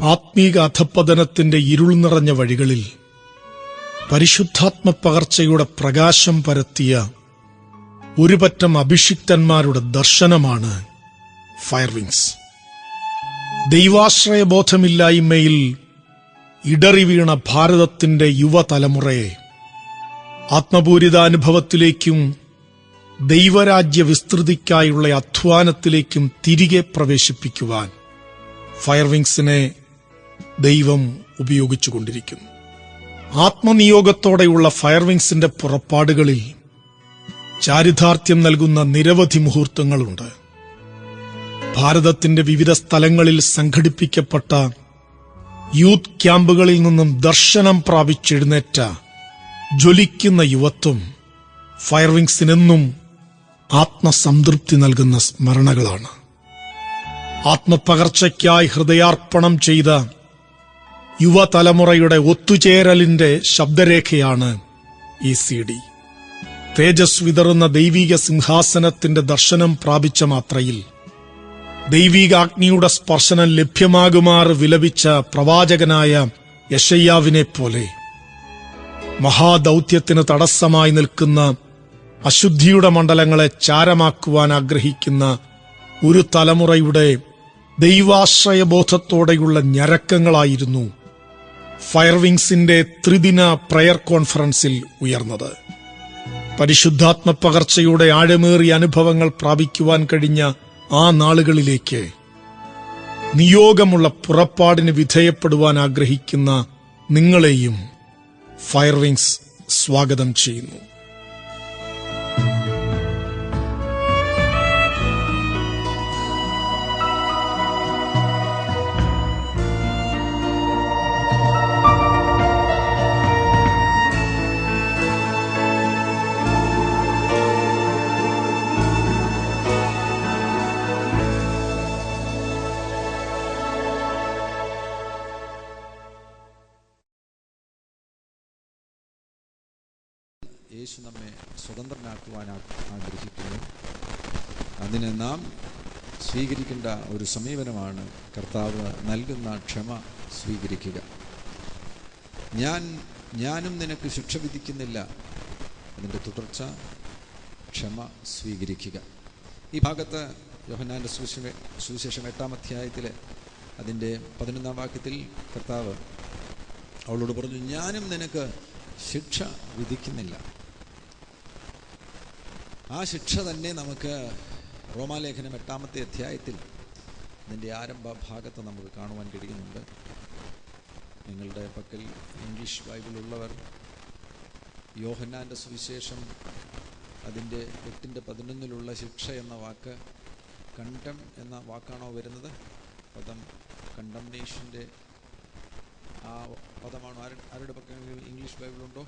ആത്മീക അധപ്പതനത്തിന്റെ ഇരുൾ നിറഞ്ഞ വഴികളിൽ പരിശുദ്ധാത്മ പകർച്ചയുടെ പ്രകാശം പരത്തിയ ഒരുപറ്റം അഭിഷിക്തന്മാരുടെ ദർശനമാണ് ഫയർവിങ്സ്. ദൈവാശ്രയബോധമില്ലായ്മയിൽ ഇടറിവീണ ഭാരതത്തിന്റെ യുവതലമുറയെ ആത്മപൂരിതാനുഭവത്തിലേക്കും ദൈവരാജ്യ വിസ്തൃതിക്കായുള്ള അധ്വാനത്തിലേക്കും തിരികെ പ്രവേശിപ്പിക്കുവാൻ ഫയർവിങ്സിനെ ദൈവം ഉപയോഗിച്ചുകൊണ്ടിരിക്കുന്നു. ആത്മനിയോഗത്തോടെയുള്ള ഫയർവിങ്സിന്റെ പുറപ്പാടുകളിൽ ചാരിതാർത്ഥ്യം നൽകുന്ന നിരവധി മുഹൂർത്തങ്ങളുണ്ട്. ഭാരതത്തിന്റെ വിവിധ സ്ഥലങ്ങളിൽ സംഘടിപ്പിക്കപ്പെട്ട യൂത്ത് ക്യാമ്പുകളിൽ നിന്നും ദർശനം പ്രാപിച്ചെഴുന്നേറ്റ ജ്വലിക്കുന്ന യുവത്വം ഫയർവിങ്സിനെന്നും ആത്മസംതൃപ്തി നൽകുന്ന സ്മരണകളാണ്. ആത്മപകർച്ചയ്ക്കായി ഹൃദയാർപ്പണം ചെയ്ത യുവതലമുറയുടെ ഒത്തുചേരലിന്റെ ശബ്ദരേഖയാണ് ഈ CD. തേജസ് വിതറുന്ന ദൈവിക സിംഹാസനത്തിന്റെ ദർശനം പ്രാപിച്ച മാത്രയിൽ ദൈവികാഗ്നിയുടെ സ്പർശനം ലഭ്യമാകുമാർ വിലപിച്ച പ്രവാചകനായ യെശയ്യാവിനെ പോലെ മഹാദൌത്യത്തിന് തടസ്സമായി നിൽക്കുന്ന അശുദ്ധിയുടെ മണ്ഡലങ്ങളെ ചാരമാക്കുവാൻ ആഗ്രഹിക്കുന്ന ഒരു തലമുറയുടെ ദൈവാശ്രയബോധത്തോടെയുള്ള ഞരക്കങ്ങളായിരുന്നു ഫയർവിങ്സിന്റെ ത്രിദിന പ്രയർ കോൺഫറൻസിൽ ഉയർന്നത്. പരിശുദ്ധാത്മ പകർച്ചയുടെ ആഴമേറിയ അനുഭവങ്ങൾ പ്രാപിക്കുവാൻ കഴിഞ്ഞ ആ നാളുകളിലേക്ക് നിയോഗമുള്ള പുറപ്പാടിന് വിധേയപ്പെടുവാൻ ആഗ്രഹിക്കുന്ന നിങ്ങളെയും ഫയർവിങ്സ് സ്വാഗതം ചെയ്യുന്നു. യേശു നമ്മെ സ്വതന്ത്രനാക്കുവാൻ ആഗ്രഹിക്കുന്നു. അതിന് നാം സ്വീകരിക്കേണ്ട ഒരു സമീപനമാണ് കർത്താവ് നൽകുന്ന ക്ഷമ സ്വീകരിക്കുക. ഞാനും നിനക്ക് ശിക്ഷ വിധിക്കുന്നില്ല. അതിൻ്റെ തുടർച്ച ക്ഷമ സ്വീകരിക്കുക. ഈ ഭാഗത്ത് യോഹന്നാന്റെ സുവിശേഷം 8-ാം അധ്യായത്തിലെ അതിൻ്റെ 11-ാം വാക്യത്തിൽ കർത്താവ് അവളോട് പറഞ്ഞു, ഞാനും നിനക്ക് ശിക്ഷ വിധിക്കുന്നില്ല. ആ ശിക്ഷ തന്നെ നമുക്ക് റോമാലേഖനം 8-ാമത്തെ അധ്യായത്തിൽ അതിൻ്റെ ആരംഭ ഭാഗത്ത് നമുക്ക് കാണുവാൻ കഴിയുന്നുണ്ട്. നിങ്ങളുടെ പക്കൽ ഇംഗ്ലീഷ് ബൈബിൾ ഉള്ളവർ യോഹന്നാന്റെ സുവിശേഷം അതിൻ്റെ 8-11 ശിക്ഷ എന്ന വാക്ക് കണ്ടം എന്ന വാക്കാണോ വരുന്നത്? പദം കണ്ടംനേഷൻ്റെ ആ പദമാണോ? ആരുടെ പക്കൽ ഇംഗ്ലീഷ് ബൈബിൾ ഉണ്ടോ?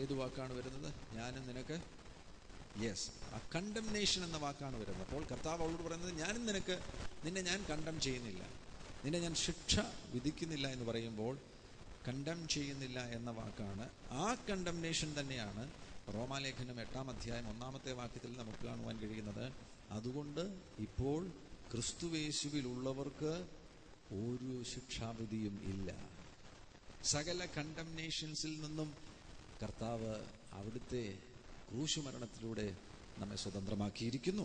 ഏത് വാക്കാണ് വരുന്നത്? ഞാനും നിനക്ക് ആ കണ്ടംനേഷൻ എന്ന വാക്കാണ് വരുന്നത്. അപ്പോൾ കർത്താവ് അവളോട് പറയുന്നത്, ഞാനും നിന്നെ ഞാൻ കണ്ടം ചെയ്യുന്നില്ല, നിന്നെ ഞാൻ ശിക്ഷ വിധിക്കുന്നില്ല എന്ന് പറയുമ്പോൾ കണ്ടം ചെയ്യുന്നില്ല എന്ന വാക്കാണ്. ആ കണ്ടംനേഷൻ തന്നെയാണ് റോമാലേഖനം 8-ാം അധ്യായം 1-ാമത്തെ വാക്യത്തിൽ നമുക്ക് കാണുവാൻ കഴിയുന്നത്. അതുകൊണ്ട് ഇപ്പോൾ ക്രിസ്തുയേശുവിലുള്ളവർക്ക് ഒരു ശിക്ഷാവിധിയും ഇല്ല. സകല കണ്ടംനേഷൻസിൽ നിന്നും കർത്താവ് അവിടുത്തെ ക്രൂശുമരണത്തിലൂടെ നമ്മെ സ്വതന്ത്രമാക്കിയിരിക്കുന്നു.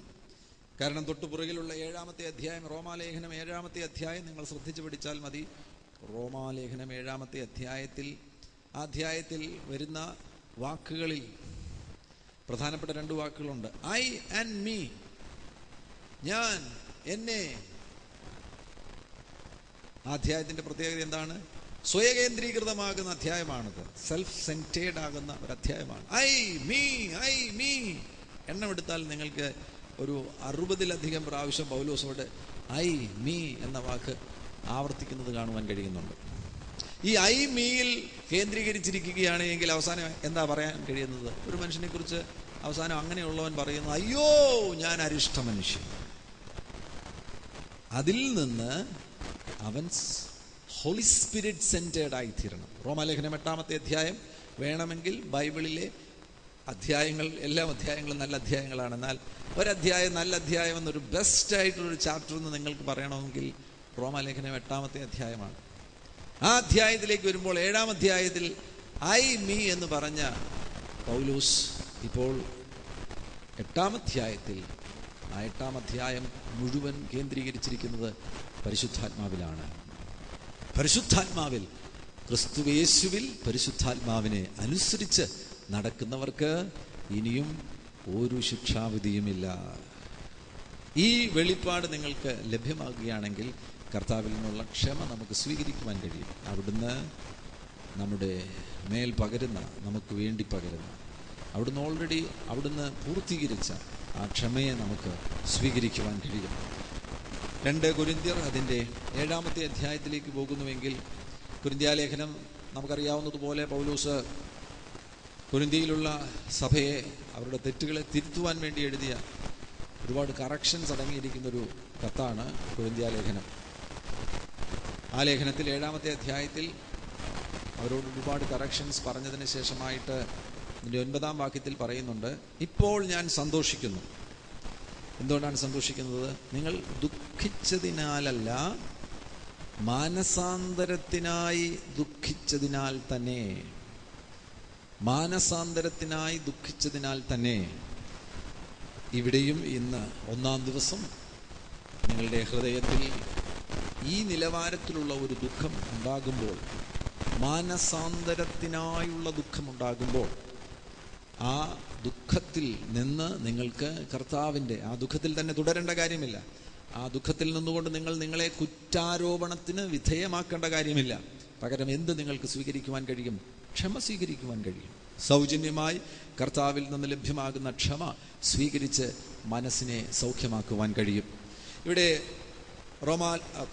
കാരണം തൊട്ടുപുറകിലുള്ള 7-ാമത്തെ അധ്യായം, റോമാലേഖനം 7-ാമത്തെ അധ്യായം നിങ്ങൾ ശ്രദ്ധിച്ചു പഠിച്ചാൽ മതി. റോമാലേഖനം 7-ാമത്തെ അധ്യായത്തിൽ വരുന്ന വാക്കുകളിൽ പ്രധാനപ്പെട്ട 2 വാക്കുകളുണ്ട്. ഐ ആൻഡ് മീ, ഞാൻ, എന്നെ. ആ അധ്യായത്തിന്റെ പ്രത്യേകത എന്താണ്? സ്വയകേന്ദ്രീകൃതമാകുന്ന അധ്യായമാണിത്. സെൽഫ് സെന്റേർഡ് ആകുന്ന ഒരു അധ്യായമാണ്. ഐ മീ എണ്ണമെടുത്താൽ നിങ്ങൾക്ക് ഒരു 60-ലധികം പ്രാവശ്യം പൗലോസോട് ഐ മീ എന്ന വാക്ക് ആവർത്തിക്കുന്നത് കാണുവാൻ കഴിയുന്നുണ്ട്. ഈ ഐ മീയിൽ കേന്ദ്രീകരിച്ചിരിക്കുകയാണ് എങ്കിൽ അവസാനം എന്താ പറയാൻ കഴിയുന്നത്? ഒരു മനുഷ്യനെ കുറിച്ച് അവസാനം അങ്ങനെയുള്ളവൻ പറയുന്നത്, അയ്യോ ഞാൻ അരിഷ്ട മനുഷ്യൻ. അതിൽ നിന്ന് അവൻ ഹോളി സ്പിരിറ്റ് സെന്റേർഡ് ആയിത്തീരണം. റോമാലേഖനം 8-ാമത്തെ അധ്യായം വേണമെങ്കിൽ ബൈബിളിലെ അധ്യായങ്ങൾ, എല്ലാ അധ്യായങ്ങളും നല്ല അധ്യായങ്ങളാണ്. എന്നാൽ ഒരധ്യായം നല്ല അധ്യായം എന്നൊരു ബെസ്റ്റ് ആയിട്ടുള്ളൊരു ചാപ്റ്റർ എന്ന് നിങ്ങൾക്ക് പറയണമെങ്കിൽ റോമാലേഖനം 8-ാമത്തെ അധ്യായമാണ്. ആ അധ്യായത്തിലേക്ക് വരുമ്പോൾ 7-ാം അധ്യായത്തിൽ ഐ മീ എന്ന് പറഞ്ഞ പൗലോസ് ഇപ്പോൾ 8-ാം അധ്യായത്തിൽ ആ 8-ാം അധ്യായം മുഴുവൻ കേന്ദ്രീകരിച്ചിരിക്കുന്നത് പരിശുദ്ധാത്മാവിലാണ്. പരിശുദ്ധാത്മാവിൽ, ക്രിസ്തുയേശുവിൽ പരിശുദ്ധാത്മാവിനെ അനുസരിച്ച് നടക്കുന്നവർക്ക് ഇനിയും ഒരു ശിക്ഷാവിധിയുമില്ല. ഈ വെളിപ്പാട് നിങ്ങൾക്ക് ലഭ്യമാകുകയാണെങ്കിൽ കർത്താവിൽ നിന്നുള്ള ക്ഷമ നമുക്ക് സ്വീകരിക്കുവാൻ കഴിയും. അവിടുന്ന് നമ്മുടെ മേൽ പകരുന്ന, നമുക്ക് വേണ്ടി പകരുന്ന, അവിടുന്ന് ഓൾറെഡി അവിടുന്ന് പൂർത്തീകരിച്ച ആ ക്ഷമയെ നമുക്ക് സ്വീകരിക്കുവാൻ കഴിയും. 2 കൊരിന്ത്യർ അതിൻ്റെ 7-ാമത്തെ അധ്യായത്തിലേക്ക് പോകുന്നുവെങ്കിൽ, കൊരിന്ത്യാലേഖനം നമുക്കറിയാവുന്നതുപോലെ പൗലോസ് കൊരിന്ത്യയിലുള്ള സഭയെ, അവരുടെ തെറ്റുകളെ തിരുത്തുവാൻ വേണ്ടി എഴുതിയ ഒരുപാട് കറക്ഷൻസ് അടങ്ങിയിരിക്കുന്നൊരു കത്താണ് കൊരിന്ത്യാലേഖനം. ആ ലേഖനത്തിൽ 7-ാമത്തെ അധ്യായത്തിൽ അവരോട് ഒരുപാട് കറക്ഷൻസ് പറഞ്ഞതിന് ശേഷമായിട്ട് ഇതിൻ്റെ 9-ാം വാക്യത്തിൽ പറയുന്നുണ്ട്, ഇപ്പോൾ ഞാൻ സന്തോഷിക്കുന്നു. എന്തുകൊണ്ടാണ് സന്തോഷിക്കുന്നത്? നിങ്ങൾ ദുഃഖിച്ചതിനാലല്ല, മാനസാന്തരത്തിനായി ദുഃഖിച്ചതിനാൽ തന്നെ. മാനസാന്തരത്തിനായി ദുഃഖിച്ചതിനാൽ തന്നെ. ഇവിടെയും ഇന്ന് 1-ാം ദിവസം നിങ്ങളുടെ ഹൃദയത്തിൽ ഈ നിലവാരത്തിലുള്ള ഒരു ദുഃഖം ഉണ്ടാകുമ്പോൾ, മാനസാന്തരത്തിനായുള്ള ദുഃഖമുണ്ടാകുമ്പോൾ, ആ ദുഃഖത്തിൽ നിന്ന് നിങ്ങൾക്ക് കർത്താവിൻ്റെ, ആ ദുഃഖത്തിൽ തന്നെ തുടരേണ്ട കാര്യമില്ല. ആ ദുഃഖത്തിൽ നിന്നുകൊണ്ട് നിങ്ങൾ നിങ്ങളെ കുറ്റാരോപണത്തിന് വിധേയമാക്കേണ്ട കാര്യമില്ല. പകരം എന്ത് നിങ്ങൾക്ക് സ്വീകരിക്കുവാൻ കഴിയും? ക്ഷമ സ്വീകരിക്കുവാൻ കഴിയും. സൗജന്യമായി കർത്താവിൽ നിന്ന് ലഭ്യമാകുന്ന ക്ഷമ സ്വീകരിച്ച് മനസ്സിനെ സൗഖ്യമാക്കുവാൻ കഴിയും. ഇവിടെ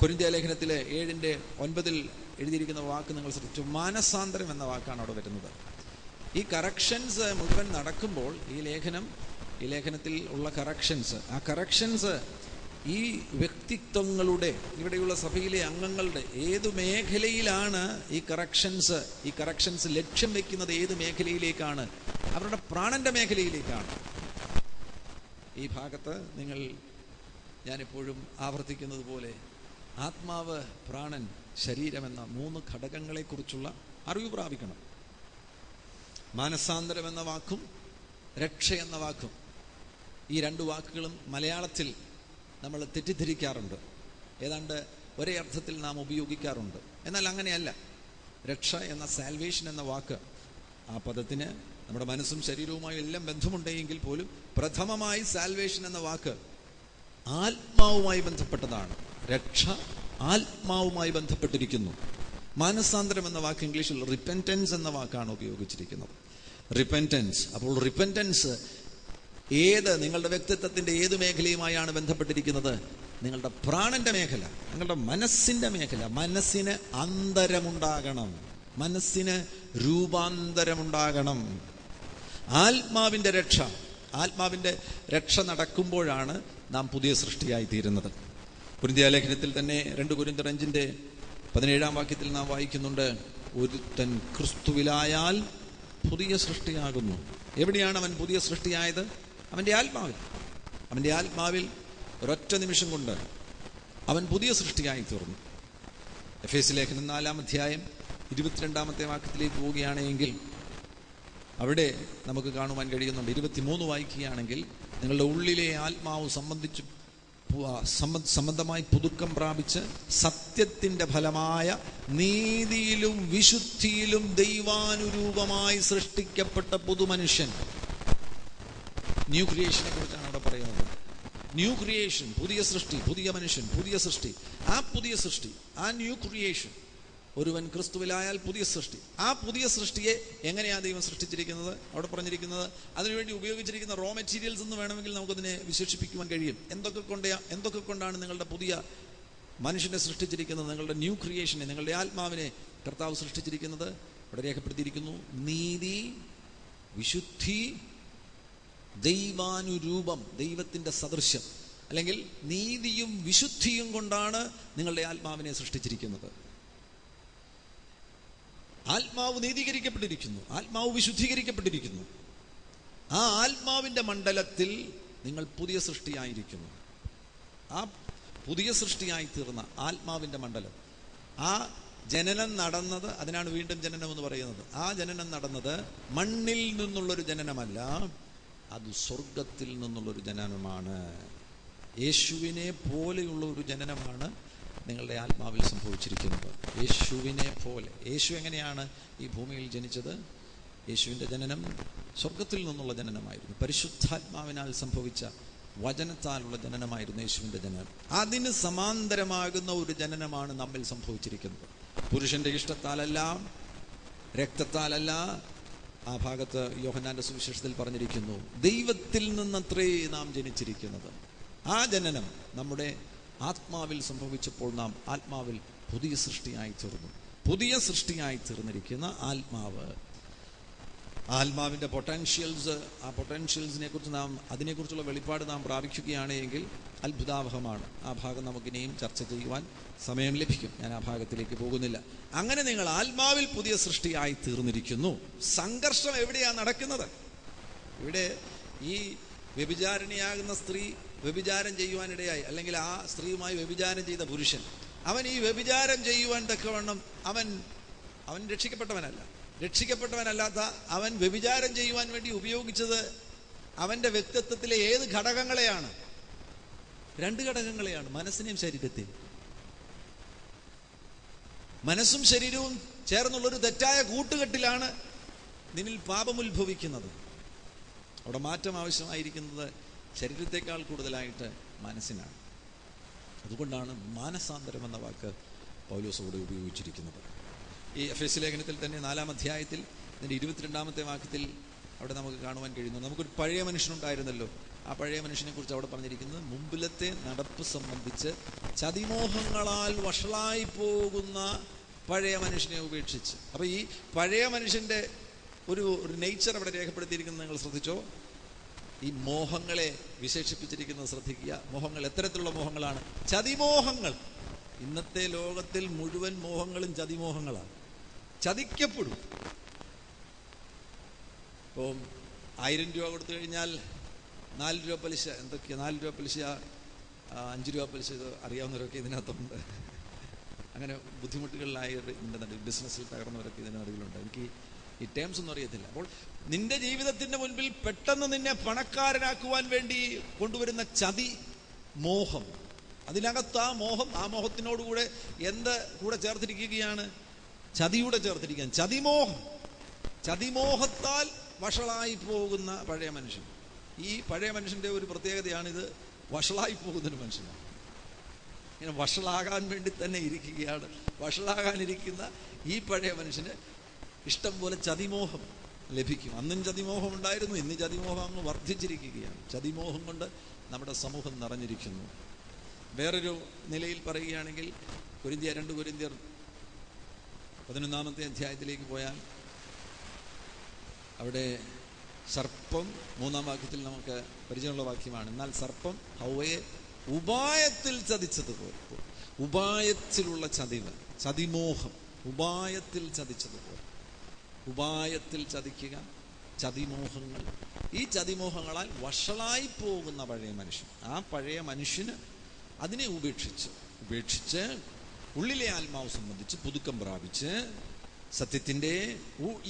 കൊരിന്ത്യാലേഖനത്തിലെ 7:9 എഴുതിയിരിക്കുന്ന വാക്ക് നിങ്ങൾ ശ്രദ്ധിച്ചു. മാനസാന്തരം എന്ന വാക്കാണ് അവിടെ വരുന്നത്. ഈ കറക്ഷൻസ് മുഴുവൻ നടക്കുമ്പോൾ ഈ ലേഖനത്തിൽ ഉള്ള കറക്ഷൻസ്, ആ കറക്ഷൻസ് ഈ വ്യക്തിത്വങ്ങളുടെ, ഇവിടെയുള്ള സഭയിലെ അംഗങ്ങളുടെ ഏതു മേഖലയിലാണ് ഈ കറക്ഷൻസ് ലക്ഷ്യം വെക്കുന്നത്? ഏത് മേഖലയിലേക്കാണ്? അവരുടെ പ്രാണന്റെ മേഖലയിലേക്കാണ്. ഈ ഭാഗത്ത് ഞാനെപ്പോഴും ആവർത്തിക്കുന്നത് പോലെ ആത്മാവ്, പ്രാണൻ, ശരീരം എന്ന 3 ഘടകങ്ങളെക്കുറിച്ചുള്ള അറിവ് പ്രാപിക്കണം. മാനസാന്തരം എന്ന വാക്കും രക്ഷ എന്ന വാക്കും, ഈ 2 വാക്കുകളും മലയാളത്തിൽ നമ്മൾ തെറ്റിദ്ധരിക്കാറുണ്ട്. ഏതാണ്ട് ഒരേ അർത്ഥത്തിൽ നാം ഉപയോഗിക്കാറുണ്ട്. എന്നാൽ അങ്ങനെയല്ല. രക്ഷ എന്ന, സാൽവേഷൻ എന്ന വാക്ക്, ആ പദത്തിന് നമ്മുടെ മനസ്സും ശരീരവുമായി എല്ലാം ബന്ധമുണ്ടെങ്കിൽ പോലും പ്രഥമമായി സാൽവേഷൻ എന്ന വാക്ക് ആത്മാവുമായി ബന്ധപ്പെട്ടതാണ്. രക്ഷ ആത്മാവുമായി ബന്ധപ്പെട്ടിരിക്കുന്നു. മാനസാന്തരം എന്ന വാക്ക് ഇംഗ്ലീഷിൽ റിപ്പൻറ്റൻസ് എന്ന വാക്കാണ് ഉപയോഗിച്ചിരിക്കുന്നത്. റിപ്പൻറ്റൻസ്. അപ്പോൾ റിപ്പൻറ്റൻസ് നിങ്ങളുടെ വ്യക്തിത്വത്തിന്റെ ഏത് മേഖലയുമായാണ് ബന്ധപ്പെട്ടിരിക്കുന്നത്? നിങ്ങളുടെ പ്രാണന്റെ മേഖല, നിങ്ങളുടെ മനസ്സിന്റെ മേഖല. മനസ്സിന് അന്തരമുണ്ടാകണം, മനസ്സിന് രൂപാന്തരമുണ്ടാകണം. ആത്മാവിന്റെ രക്ഷ നടക്കുമ്പോഴാണ് നാം പുതിയ സൃഷ്ടിയായി തീരുന്നത്. കൊരിന്ത്യാലേഖനത്തിൽ തന്നെ 2 കൊരിന്ത്യർ 5:17 വാക്യത്തിൽ നാം വായിക്കുന്നുണ്ട്, ഒരുത്തൻ ക്രിസ്തുവിലായാൽ പുതിയ സൃഷ്ടിയാകുന്നു. എവിടെയാണ് അവൻ പുതിയ സൃഷ്ടിയായത്? അവൻ്റെ ആത്മാവിൽ ഒരൊറ്റ നിമിഷം കൊണ്ട് അവൻ പുതിയ സൃഷ്ടിയായി തീർന്നു. എഫേസ്യ ലേഖനം 4-ാം അധ്യായം 22-ാമത്തെ വാക്യത്തിലേക്ക് പോവുകയാണെങ്കിൽ അവിടെ നമുക്ക് കാണുവാൻ കഴിയുന്നുണ്ട്. 23 വായിക്കുകയാണെങ്കിൽ, നിങ്ങളുടെ ഉള്ളിലെ ആത്മാവ് സംബന്ധമായി പുതുക്കം പ്രാപിച്ച് സത്യത്തിന്റെ ഫലമായ നീതിയിലും വിശുദ്ധിയിലും ദൈവാനുരൂപമായി സൃഷ്ടിക്കപ്പെട്ട പുതുമനുഷ്യൻ. ന്യൂ ക്രിയേഷനെ കുറിച്ചാണ് അവിടെ പറയുന്നത്. ന്യൂ ക്രിയേഷൻ, പുതിയ സൃഷ്ടി, പുതിയ മനുഷ്യൻ, പുതിയ സൃഷ്ടി. ആ പുതിയ സൃഷ്ടി, ആ ന്യൂ ക്രിയേഷൻ, ഒരുവൻ ക്രിസ്തുവിലായാൽ പുതിയ സൃഷ്ടി. ആ പുതിയ സൃഷ്ടിയെ എങ്ങനെയാണ് ദൈവം സൃഷ്ടിച്ചിരിക്കുന്നത്? അവിടെ പറഞ്ഞിരിക്കുന്നത് അതിനുവേണ്ടി ഉപയോഗിച്ചിരിക്കുന്ന റോ മെറ്റീരിയൽസ് എന്ന് വേണമെങ്കിൽ നമുക്കതിനെ വിശേഷിപ്പിക്കുവാൻ കഴിയും. എന്തൊക്കെ കൊണ്ടാണ് നിങ്ങളുടെ പുതിയ മനുഷ്യനെ സൃഷ്ടിച്ചിരിക്കുന്നത്? നിങ്ങളുടെ ന്യൂ ക്രിയേഷനെ, നിങ്ങളുടെ ആത്മാവിനെ കർത്താവ് സൃഷ്ടിച്ചിരിക്കുന്നത് അവിടെ രേഖപ്പെടുത്തിയിരിക്കുന്നു. നീതി, വിശുദ്ധി, ദൈവാനുരൂപം, ദൈവത്തിന്റെ സദൃശ്യം, അല്ലെങ്കിൽ നീതിയും വിശുദ്ധിയും കൊണ്ടാണ് നിങ്ങളുടെ ആത്മാവിനെ സൃഷ്ടിച്ചിരിക്കുന്നത്. ആത്മാവ് നീതീകരിക്കപ്പെട്ടിരിക്കുന്നു, ആത്മാവ് വിശുദ്ധീകരിക്കപ്പെട്ടിരിക്കുന്നു. ആ ആത്മാവിന്റെ മണ്ഡലത്തിൽ നിങ്ങൾ പുതിയ സൃഷ്ടിയായിരിക്കുന്നു. ആ പുതിയ സൃഷ്ടിയായി തീർന്ന ആത്മാവിൻ്റെ മണ്ഡലം. ആ ജനനം നടന്നത്, അതിനാണ് വീണ്ടും ജനനം എന്ന് പറയുന്നത്. ആ ജനനം നടന്നത് മണ്ണിൽ നിന്നുള്ളൊരു ജനനമല്ല, അത് സ്വർഗത്തിൽ നിന്നുള്ളൊരു ജനനമാണ്. യേശുവിനെ പോലെയുള്ള ഒരു ജനനമാണ് നിങ്ങളുടെ ആത്മാവിൽ സംഭവിച്ചിരിക്കുന്നത്. യേശുവിനെ പോലെ. യേശു എങ്ങനെയാണ് ഈ ഭൂമിയിൽ ജനിച്ചത്? യേശുവിൻ്റെ ജനനം സ്വർഗത്തിൽ നിന്നുള്ള ജനനമായിരുന്നു. പരിശുദ്ധാത്മാവിനാൽ സംഭവിച്ച വചനത്താലുള്ള ജനനമായിരുന്നു യേശുവിൻ്റെ ജനനം. അതിന് സമാന്തരമാകുന്ന ഒരു ജനനമാണ് നമ്മിൽ സംഭവിച്ചിരിക്കുന്നത്. പുരുഷന്റെ ഇഷ്ടത്താലല്ല, രക്തത്താലല്ല. ആ ഭാഗത്ത് യോഹന്നാന്റെ സുവിശേഷത്തിൽ പറഞ്ഞിരിക്കുന്നു, ദൈവത്തിൽ നിന്നത്രേ നാം ജനിച്ചിരിക്കുന്നത്. ആ ജനനം നമ്മുടെ ആത്മാവിൽ സംഭവിച്ചപ്പോൾ നാം ആത്മാവിൽ പുതിയ സൃഷ്ടിയായി തീർന്നു. പുതിയ സൃഷ്ടിയായി തീർന്നിരിക്കുന്ന ആത്മാവ്, ആത്മാവിൻ്റെ പൊട്ടൻഷ്യൽസ്, ആ പൊട്ടൻഷ്യൽസിനെ കുറിച്ച് അതിനെക്കുറിച്ചുള്ള വെളിപ്പാട് നാം പ്രാപിക്കുകയാണ് എങ്കിൽ അത്ഭുതാവഹമാണ്. ആ ഭാഗം നമുക്കിനിയും ചർച്ച ചെയ്യുവാൻ സമയം ലഭിക്കും. ഞാൻ ആ ഭാഗത്തിലേക്ക് പോകുന്നില്ല. അങ്ങനെ നിങ്ങൾ ആത്മാവിൽ പുതിയ സൃഷ്ടിയായി തീർന്നിരിക്കുന്നു. സംഘർഷം എവിടെയാണ് നടക്കുന്നത്? ഇവിടെ ഈ വ്യഭിചാരിണിയാകുന്ന സ്ത്രീ വ്യഭിചാരം ചെയ്യുവാനിടയായി, അല്ലെങ്കിൽ ആ സ്ത്രീയുമായി വ്യഭിചാരം ചെയ്ത പുരുഷൻ, അവൻ ഈ വ്യഭിചാരം ചെയ്യുവാൻ തക്കവണ്ണം അവൻ രക്ഷിക്കപ്പെട്ടവനല്ലാത്ത അവൻ വ്യഭിചാരം ചെയ്യുവാൻ വേണ്ടി ഉപയോഗിച്ചത് അവൻ്റെ വ്യക്തിത്വത്തിലെ ഏത് ഘടകങ്ങളെയാണ്? 2 ഘടകങ്ങളെയാണ്, മനസ്സിനെയും ശരീരത്തെയും. മനസ്സും ശരീരവും ചേർന്നുള്ളൊരു തെറ്റായ കൂട്ടുകെട്ടിലാണ് നിന്നിൽ പാപം ഉത്ഭവിക്കുന്നത്. അവിടെ മാറ്റം ആവശ്യമായിരിക്കുന്നത് ശരീരത്തെക്കാൾ കൂടുതലായിട്ട് മനസ്സിനാണ്. അതുകൊണ്ടാണ് മാനസാന്തരം എന്ന വാക്ക് പൗലോസ് ഇവിടെ ഉപയോഗിച്ചിരിക്കുന്നത്. ഈ എഫെസ്യ ലേഖനത്തിൽ തന്നെ 4-ാം അധ്യായത്തിൽ ഇതിൻ്റെ 22-ാമത്തെ വാക്യത്തിൽ അവിടെ നമുക്ക് കാണുവാൻ കഴിയുന്നു. നമുക്കൊരു പഴയ മനുഷ്യനുണ്ടായിരുന്നല്ലോ. ആ പഴയ മനുഷ്യനെ കുറിച്ച് അവിടെ പറഞ്ഞിരിക്കുന്നത്, മുമ്പിലത്തെ നടപ്പ് സംബന്ധിച്ച് ചതിമോഹങ്ങളാൽ വഷളായി പോകുന്ന പഴയ മനുഷ്യനെ ഉപേക്ഷിച്ച്. അപ്പോൾ ഈ പഴയ മനുഷ്യൻ്റെ ഒരു നേച്ചർ അവിടെ രേഖപ്പെടുത്തിയിരിക്കുന്നത് നിങ്ങൾ ശ്രദ്ധിച്ചോ? ഈ മോഹങ്ങളെ വിശേഷിപ്പിച്ചിരിക്കുന്നത് ശ്രദ്ധിക്കുക. മോഹങ്ങൾ എത്തരത്തിലുള്ള മോഹങ്ങളാണ്? ചതിമോഹങ്ങൾ. ഇന്നത്തെ ലോകത്തിൽ മുഴുവൻ മോഹങ്ങളും ചതിമോഹങ്ങളാണ്. ചതിക്കപ്പെടും. ഇപ്പം 1000 രൂപ കൊടുത്തു കഴിഞ്ഞാൽ 4 രൂപ പലിശ, എന്തൊക്കെയാ 4 രൂപ പലിശ, 5 രൂപ പലിശ, ഇത് അറിയാവുന്നവരൊക്കെ ഇതിനകത്തുണ്ട്. അങ്ങനെ ബുദ്ധിമുട്ടുകളിലായ ബിസിനസ്സിൽ തകർന്നവരൊക്കെ ഇതിനറിവിലുണ്ട്. എനിക്ക് ഈ ടേംസ് ഒന്നും അറിയത്തില്ല. അപ്പോൾ നിന്റെ ജീവിതത്തിന്റെ മുൻപിൽ പെട്ടെന്ന് നിന്നെ പണക്കാരനാക്കുവാൻ വേണ്ടി കൊണ്ടുവരുന്ന ചതി, മോഹം, അതിനകത്ത് ആ മോഹത്തിനോടുകൂടെ എന്ത് കൂടെ ചേർത്തിരിക്കുകയാണ്? ചതിയൂടെ ചേർത്തിരിക്കുകയാണ്. ചതിമോഹത്താൽ വഷളായി പോകുന്ന പഴയ മനുഷ്യൻ. ഈ പഴയ മനുഷ്യൻ്റെ ഒരു പ്രത്യേകതയാണിത്, വഷളായി പോകുന്നൊരു മനുഷ്യനാണ്. ഇങ്ങനെ വഷളാകാൻ വേണ്ടി തന്നെ ഇരിക്കുകയാണ്. വഷളാകാനിരിക്കുന്ന ഈ പഴയ മനുഷ്യന് ഇഷ്ടം പോലെ ചതിമോഹം ലഭിക്കും. അന്നും ചതിമോഹം ഉണ്ടായിരുന്നു, ഇന്ന് ചതിമോഹം അങ്ങ് വർദ്ധിച്ചിരിക്കുകയാണ്. ചതിമോഹം കൊണ്ട് നമ്മുടെ സമൂഹം നിറഞ്ഞിരിക്കുന്നു. വേറൊരു നിലയിൽ പറയുകയാണെങ്കിൽ 2 കൊരിന്ത്യർ 11-ാമത്തെ അധ്യായത്തിലേക്ക് പോയാൽ അവിടെ സർപ്പം 3-ാം വാക്യത്തിൽ നമുക്ക് പരിചയമുള്ള വാക്യമാണ്. എന്നാൽ സർപ്പം ഹൗവയെ ഉപായത്തിൽ ചതിച്ചതുപോലെ, ഉപായത്തിലുള്ള ചതിവ്, ചതിമോഹം, ഉപായത്തിൽ ചതിച്ചതുപോലെ. ഉപായത്തിൽ ചതിക്കുക, ചതിമോഹങ്ങൾ. ഈ ചതിമോഹങ്ങളാൽ വഷളായി പോകുന്ന പഴയ മനുഷ്യൻ, ആ പഴയ മനുഷ്യന് അതിനെ ഉപേക്ഷിച്ച് ഉള്ളിലെ ആത്മാവ് സംബന്ധിച്ച് പുതുക്കം പ്രാപിച്ച് സത്യത്തിൻ്റെ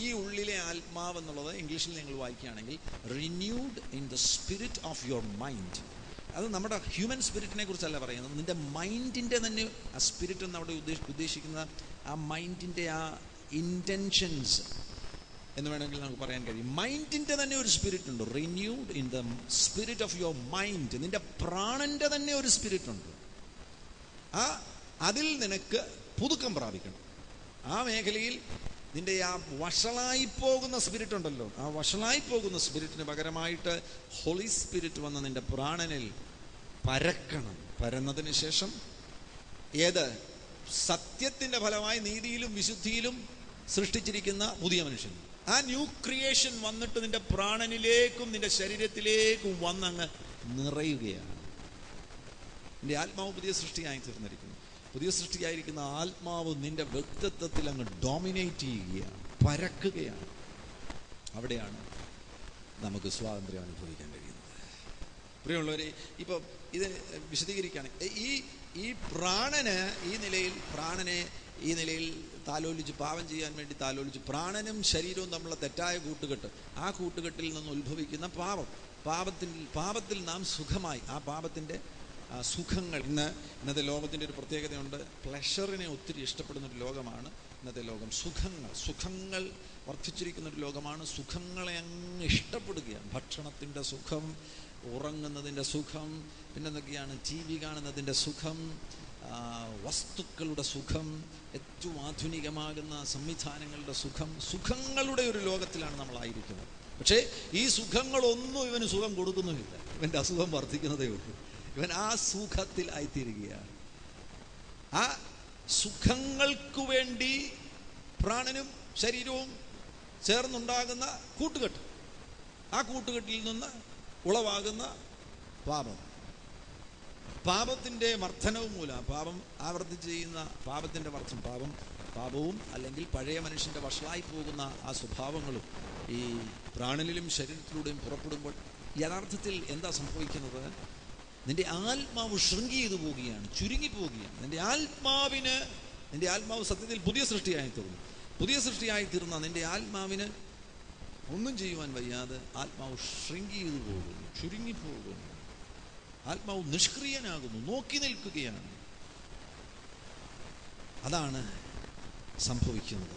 ഈ ഉള്ളിലെ ആത്മാവ് എന്നുള്ളത് ഇംഗ്ലീഷിൽ നിങ്ങൾ വായിക്കുകയാണെങ്കിൽ renewed in the spirit of your mind. അത് നമ്മുടെ ഹ്യൂമൻ സ്പിരിറ്റിനെ കുറിച്ചല്ല പറയുന്നത്, നിന്റെ മൈൻഡിൻ്റെ തന്നെ ആ സ്പിരിറ്റ് എന്ന് അവിടെ ഉദ്ദേശിക്കുന്ന ആ മൈൻഡിൻ്റെ ആ ഇൻറ്റൻഷൻസ് എന്ന് വേണമെങ്കിൽ നമുക്ക് പറയാൻ കഴിയും. മൈൻഡിൻ്റെ തന്നെ ഒരു സ്പിരിറ്റ് ഉണ്ട്. Renewed in the spirit of your mind. നിന്റെ പ്രാണന്റെ തന്നെ ഒരു സ്പിരിറ്റ് ഉണ്ട്. അതിൽ നിനക്ക് പുതുക്കം പ്രാപിക്കണം. ആ മേഖലയിൽ നിന്റെ ആ വഷളായി പോകുന്ന സ്പിരിറ്റ് ഉണ്ടല്ലോ, ആ വഷളായി പോകുന്ന സ്പിരിറ്റിന് പകരമായിട്ട് ഹോളി സ്പിരിറ്റ് വന്ന് നിന്റെ പ്രാണനിൽ പരക്കണം. പരന്നതിന് ശേഷം സത്യത്തിന്റെ ഫലമായി നീതിയിലും വിശുദ്ധിയിലും സൃഷ്ടിച്ചിരിക്കുന്ന പുതിയ മനുഷ്യൻ, ആ ന്യൂ ക്രിയേഷൻ വന്നിട്ട് നിന്റെ പ്രാണനിലേക്കും നിന്റെ ശരീരത്തിലേക്കും വന്നങ്ങ് നിറയുകയാണ്. നിന്റെ ആത്മാവ് പുതിയ സൃഷ്ടിയായി തീർന്നിരിക്കുന്നു. പുതിയ സൃഷ്ടിയായിരിക്കുന്ന ആത്മാവ് നിന്റെ വ്യക്തിത്വത്തിൽ അങ്ങ് ഡോമിനേറ്റ് ചെയ്യുകയാണ്, പരക്കുകയാണ്. അവിടെയാണ് നമുക്ക് സ്വാതന്ത്ര്യം അനുഭവിക്കാൻ കഴിയുന്നത്. പ്രിയമുള്ളവരെ, ഇപ്പോൾ ഇത് വിശദീകരിക്കുകയാണ്. ഈ പ്രാണനെ ഈ നിലയിൽ താലോലിച്ച് പാപം ചെയ്യാൻ വേണ്ടി താലോലിച്ച് പ്രാണനും ശരീരവും തമ്മിലുള്ള തെറ്റായ കൂട്ടുകെട്ട്, ആ കൂട്ടുകെട്ടിൽ നിന്ന് ഉത്ഭവിക്കുന്ന പാപത്തിൽ നാം സുഖമായി, ആ പാപത്തിൻ്റെ സുഖങ്ങൾ. ഇന്നത്തെ ലോകത്തിൻ്റെ ഒരു പ്രത്യേകതയുണ്ട്. പ്ലഷറിനെ ഒത്തിരി ഇഷ്ടപ്പെടുന്നൊരു ലോകമാണ് ഇന്നത്തെ ലോകം. സുഖങ്ങൾ വർദ്ധിച്ചിരിക്കുന്നൊരു ലോകമാണ്. സുഖങ്ങളെ അങ്ങ് ഇഷ്ടപ്പെടുകയാണ്. ഭക്ഷണത്തിൻ്റെ സുഖം, ഉറങ്ങുന്നതിൻ്റെ സുഖം, പിന്നെന്തൊക്കെയാണ്, TV കാണുന്നതിൻ്റെ സുഖം, വസ്തുക്കളുടെ സുഖം, ഏറ്റവും ആധുനികമാകുന്ന സംവിധാനങ്ങളുടെ സുഖങ്ങളുടെ ഒരു ലോകത്തിലാണ് നമ്മളായിരിക്കുന്നത്. പക്ഷേ ഈ സുഖങ്ങളൊന്നും ഇവന് സുഖം കൊടുക്കുന്നുമില്ല. ഇവൻ്റെ അസുഖം വർദ്ധിക്കുന്നതേ ഉള്ളൂ. ഇവൻ ആ സുഖത്തിൽ ആയിത്തീരുകയാണ്. ആ സുഖങ്ങൾക്കു വേണ്ടി പ്രാണനും ശരീരവും ചേർന്നുണ്ടാകുന്ന കൂട്ടുകെട്ട്, ആ കൂട്ടുകെട്ടിൽ നിന്ന് ഉളവാകുന്ന പാപത്തിൻ്റെ വർധനവും മൂലം, പാപം ആവർത്തിച്ച് ചെയ്യുന്ന പാപത്തിൻ്റെ പാപവും അല്ലെങ്കിൽ പഴയ മനുഷ്യൻ്റെ വഷളായി പോകുന്ന ആ സ്വഭാവങ്ങളും ഈ പ്രാണനിലും ശരീരത്തിലൂടെയും പുറപ്പെടുമ്പോൾ യഥാർത്ഥത്തിൽ എന്താ സംഭവിക്കുന്നത്? നിന്റെ ആത്മാവ് ഷ്രിങ്ക് ചെയ്തു പോവുകയാണ്, ചുരുങ്ങിപ്പോവുകയാണ്. നിന്റെ ആത്മാവ് സത്യത്തിൽ പുതിയ സൃഷ്ടിയായി തീർന്ന നിന്റെ ആത്മാവിന് ഒന്നും ചെയ്യുവാൻ വയ്യാതെ ആത്മാവ് ഷ്രിങ്ക് ചെയ്തു പോകുന്നു, ചുരുങ്ങിപ്പോകുന്നു. ആത്മാവ് നിഷ്ക്രിയനാകുന്നു, നോക്കി നിൽക്കുകയാണ്. അതാണ് സംഭവിക്കുന്നത്.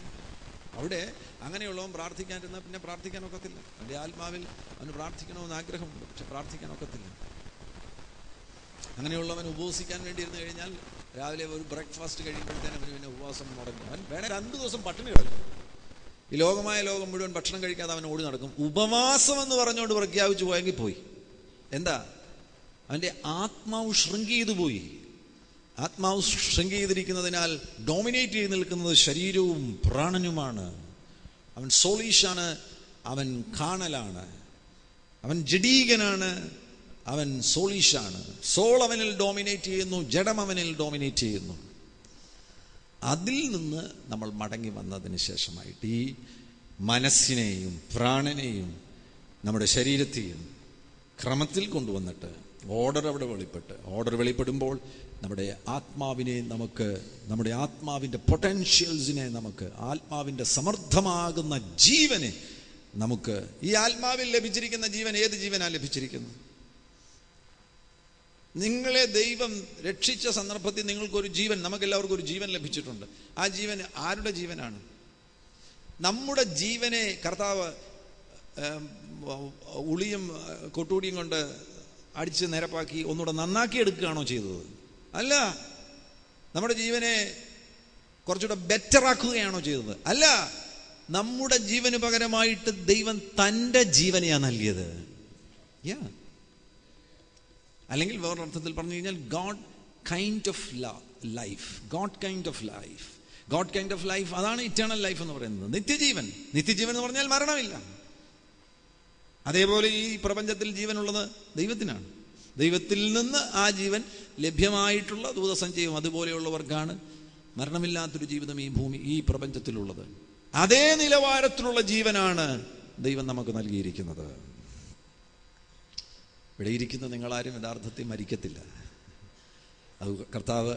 അവിടെ അങ്ങനെയുള്ളവൻ പ്രാർത്ഥിക്കാനിരുന്നാൽ പിന്നെ പ്രാർത്ഥിക്കാൻ ഒക്കത്തില്ല. അവൻ്റെ ആത്മാവിൽ അവന് പ്രാർത്ഥിക്കണമെന്ന് ആഗ്രഹമുണ്ട്, പക്ഷെ പ്രാർത്ഥിക്കാൻ ഒക്കത്തില്ല. അങ്ങനെയുള്ളവൻ ഉപവസിക്കാൻ വേണ്ടി ഇരുന്ന് കഴിഞ്ഞാൽ രാവിലെ ഒരു ബ്രേക്ക്ഫാസ്റ്റ് കഴിയുമ്പോഴത്തേനും അവന് പിന്നെ ഉപവാസം മുടങ്ങും. അവൻ വേണേൽ 2 ദിവസം പട്ടിണി കിടക്കും. ഈ ലോകം മുഴുവൻ ഭക്ഷണം കഴിക്കാതെ അവൻ ഓടി നടക്കും. ഉപവാസം എന്ന് പറഞ്ഞുകൊണ്ട് പ്രഖ്യാപിച്ചു പോയെങ്കിൽ പോയി. എന്താ? അവൻ്റെ ആത്മാവ് ഷ്രിങ്ക് ചെയ്തു പോയി. ആത്മാവ് ഷ്രിങ്ക് ചെയ്തിരിക്കുന്നതിനാൽ ഡോമിനേറ്റ് ചെയ്ത് നിൽക്കുന്നത് ശരീരവും പ്രാണനുമാണ്. അവൻ സോളീഷാണ്, അവൻ കാണലാണ്, അവൻ ജഡീകനാണ്, അവൻ സോളീഷാണ്. സോൾ അവനിൽ ഡോമിനേറ്റ് ചെയ്യുന്നു, ജഡം അവനിൽ ഡോമിനേറ്റ് ചെയ്യുന്നു. അതിൽ നിന്ന് നമ്മൾ മടങ്ങി വന്നതിന് ശേഷമായിട്ട് ഈ മനസ്സിനെയും പ്രാണനെയും നമ്മുടെ ശരീരത്തെയും ക്രമത്തിൽ കൊണ്ടുവന്നിട്ട് ഓർഡർ വെളിപ്പെടുമ്പോൾ നമ്മുടെ ആത്മാവിനെ നമ്മുടെ ആത്മാവിൻ്റെ പൊട്ടൻഷ്യൽസിനെ ആത്മാവിൻ്റെ സമർത്ഥമാകുന്ന ജീവനെ ഈ ആത്മാവിൽ ലഭിച്ചിരിക്കുന്ന ജീവൻ ഏത് ജീവനാണ് ലഭിച്ചിരിക്കുന്നത്? നിങ്ങളെ ദൈവം രക്ഷിച്ച സന്ദർഭത്തിൽ നിങ്ങൾക്കൊരു ജീവൻ, നമുക്കെല്ലാവർക്കും ഒരു ജീവൻ ലഭിച്ചിട്ടുണ്ട്. ആ ജീവൻ ആരുടെ ജീവനാണ്? നമ്മുടെ ജീവനെ കർത്താവ് ഉളിയും കൊട്ടൂടിയും കൊണ്ട് അടിച്ച് നിരപ്പാക്കി ഒന്നുകൂടെ നന്നാക്കി എടുക്കുകയാണോ ചെയ്തത്? അല്ല. നമ്മുടെ ജീവനെ കുറച്ചുകൂടെ ബെറ്റർ ആക്കുകയാണോ ചെയ്തത്? അല്ല. നമ്മുടെ ജീവന് പകരമായിട്ട് ദൈവം തൻ്റെ ജീവനെയാണ് നൽകിയത്. അല്ലെങ്കിൽ വേറൊരർത്ഥത്തിൽ പറഞ്ഞു കഴിഞ്ഞാൽ ഗോഡ് കൈൻഡ് ഓഫ് ലൈഫ്. അതാണ് ഇറ്റേണൽ ലൈഫ് എന്ന് പറയുന്നത്. നിത്യജീവൻ എന്ന് പറഞ്ഞാൽ മരണമില്ല. അതേപോലെ ഈ പ്രപഞ്ചത്തിൽ ജീവനുള്ളത് ദൈവത്തിനാണ്. ദൈവത്തിൽ നിന്ന് ആ ജീവൻ ലഭ്യമായിട്ടുള്ള ദൂതസഞ്ചയം അതുപോലെയുള്ളവർക്കാണ് മരണമില്ലാത്തൊരു ജീവിതം ഈ പ്രപഞ്ചത്തിലുള്ളത്. അതേ നിലവാരത്തിലുള്ള ജീവനാണ് ദൈവം നമുക്ക് നൽകിയിരിക്കുന്നത്. ഇവിടെ ഇരിക്കുന്ന നിങ്ങളാരും യഥാർത്ഥത്തിൽ മരിക്കത്തില്ല. അത് കർത്താവ്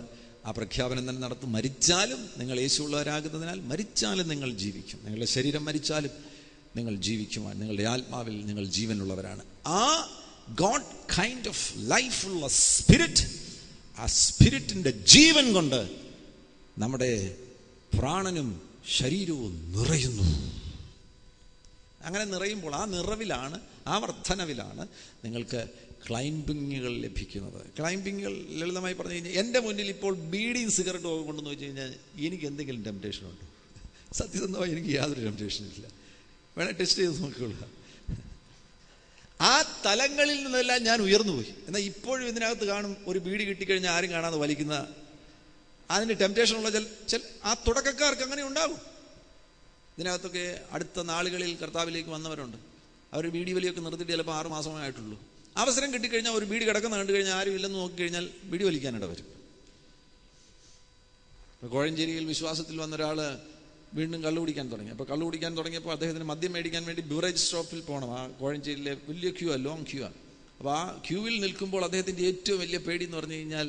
ആ പ്രഖ്യാപനം തന്നെ നടത്തും. മരിച്ചാലും നിങ്ങൾ യേശുവുള്ളവരാകുന്നതിനാൽ മരിച്ചാലും നിങ്ങൾ ജീവിക്കും. നിങ്ങളുടെ ശരീരം മരിച്ചാലും നിങ്ങൾ ജീവിക്കുവാൻ, നിങ്ങളുടെ ആത്മാവിൽ നിങ്ങൾ ജീവനുള്ളവരാണ്. ആ ഗോഡ് കൈൻഡ് ഓഫ് ലൈഫുള്ള സ്പിരിറ്റ്, ആ സ്പിരിറ്റിൻ്റെ ജീവൻ കൊണ്ട് നമ്മുടെ പ്രാണനും ശരീരവും നിറയുന്നു. അങ്ങനെ നിറയുമ്പോൾ ആ നിറവിലാണ്, ആ വർധനവിലാണ് നിങ്ങൾക്ക് ക്ലൈംബിങ്ങുകൾ ലഭിക്കുന്നത്. ക്ലൈംബിങ്ങുകൾ ലളിതമായി പറഞ്ഞു കഴിഞ്ഞാൽ, എൻ്റെ മുന്നിൽ ഇപ്പോൾ ബീഡിയും സിഗരറ്റും ഒക്കെ കൊണ്ടെന്ന് വെച്ച് കഴിഞ്ഞാൽ എനിക്ക് എന്തെങ്കിലും ടെംപ്റ്റേഷനുണ്ടോ? സത്യസന്ധമായി എനിക്ക് യാതൊരു ടെംപ്റ്റേഷനും ഇല്ല. വേണേൽ ടെസ്റ്റ് ചെയ്ത് നോക്കിക്കൊള്ളുക. ആ തലങ്ങളിൽ നിന്നെല്ലാം ഞാൻ ഉയർന്നുപോയി. എന്നാൽ ഇപ്പോഴും ഇതിനകത്ത് കാണും, ഒരു ബീഡി കിട്ടിക്കഴിഞ്ഞാൽ ആരും കാണാതെ വലിക്കുന്ന, അതിന് ടെംപ്റ്റേഷനുള്ള ആ തുടക്കക്കാർക്ക് അങ്ങനെ ഉണ്ടാകും. ഇതിനകത്തൊക്കെ അടുത്ത നാളുകളിൽ കർത്താവിലേക്ക് വന്നവരുണ്ട്. അവർ ബീഡി വലിയൊക്കെ നിർത്തിയിട്ട് ചിലപ്പോൾ 6 മാസമേ ആയിട്ടുള്ളൂ. അവസരം കിട്ടിക്കഴിഞ്ഞാൽ ഒരു ബീഡി കിടക്കുന്ന കണ്ടു കഴിഞ്ഞാൽ ആരും ഇല്ലെന്ന് നോക്കിക്കഴിഞ്ഞാൽ ബീഡി വലിക്കാനിട വരും. കോഴഞ്ചേരിയിൽ വിശ്വാസത്തിൽ വന്ന ഒരാൾ വീണ്ടും കള്ളു കുടിക്കാൻ തുടങ്ങി. അപ്പോൾ കള്ളു കുടിക്കാൻ തുടങ്ങിയപ്പോൾ അദ്ദേഹത്തിന് മദ്യം മേടിക്കാൻ വേണ്ടി ബിവറേജ് ഷോപ്പിൽ പോകണം. ആ കോഴഞ്ചേരിയിലെ വലിയ ക്യൂ ആണ്, ലോങ് ക്യൂ ആണ്. അപ്പോൾ ആ ക്യൂവിൽ നിൽക്കുമ്പോൾ അദ്ദേഹത്തിൻ്റെ ഏറ്റവും വലിയ പേടി എന്ന് പറഞ്ഞു കഴിഞ്ഞാൽ,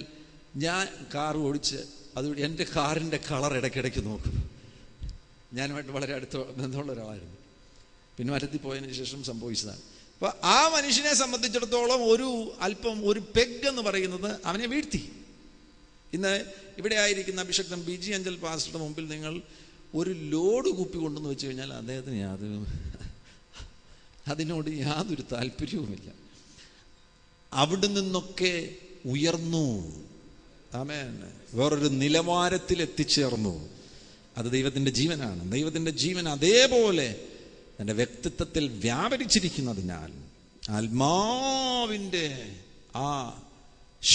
ഞാൻ കാർ ഓടിച്ച് അത് എൻ്റെ കാറിൻ്റെ കളർ ഇടയ്ക്കിടയ്ക്ക് നോക്കും. ഞാനുമായിട്ട് വളരെ അടുത്ത ബന്ധമുള്ള ഒരാളായിരുന്നു. പിന്നെ മരത്തിൽ പോയതിന് ശേഷം സംഭവിച്ചതാണ്. അപ്പോൾ ആ മനുഷ്യനെ സംബന്ധിച്ചിടത്തോളം ഒരു പെഗ് എന്ന് പറയുന്നത് അവനെ വീഴ്ത്തി. ഇന്ന് ഇവിടെ ആയിരിക്കുന്ന അഭിഷക്തൻ ബി.ജി. അഞ്ചൽ പാസ്റ്ററുടെ മുമ്പിൽ നിങ്ങൾ ഒരു ലോഡ് കുപ്പി കൊണ്ടെന്ന് വെച്ച് കഴിഞ്ഞാൽ അദ്ദേഹത്തിന് അതിനോട് യാതൊരു താല്പര്യവുമില്ല. അവിടെ നിന്നൊക്കെ ഉയർന്നു, ആമേൻ, വേറൊരു നിലവാരത്തിൽ എത്തിച്ചേർന്നു. അത് ദൈവത്തിൻ്റെ ജീവനാണ്. ദൈവത്തിൻ്റെ ജീവൻ അതേപോലെ തൻ്റെ വ്യക്തിത്വത്തിൽ വ്യാപരിച്ചിരിക്കുന്നതിനാൽ ആത്മാവിൻ്റെ ആ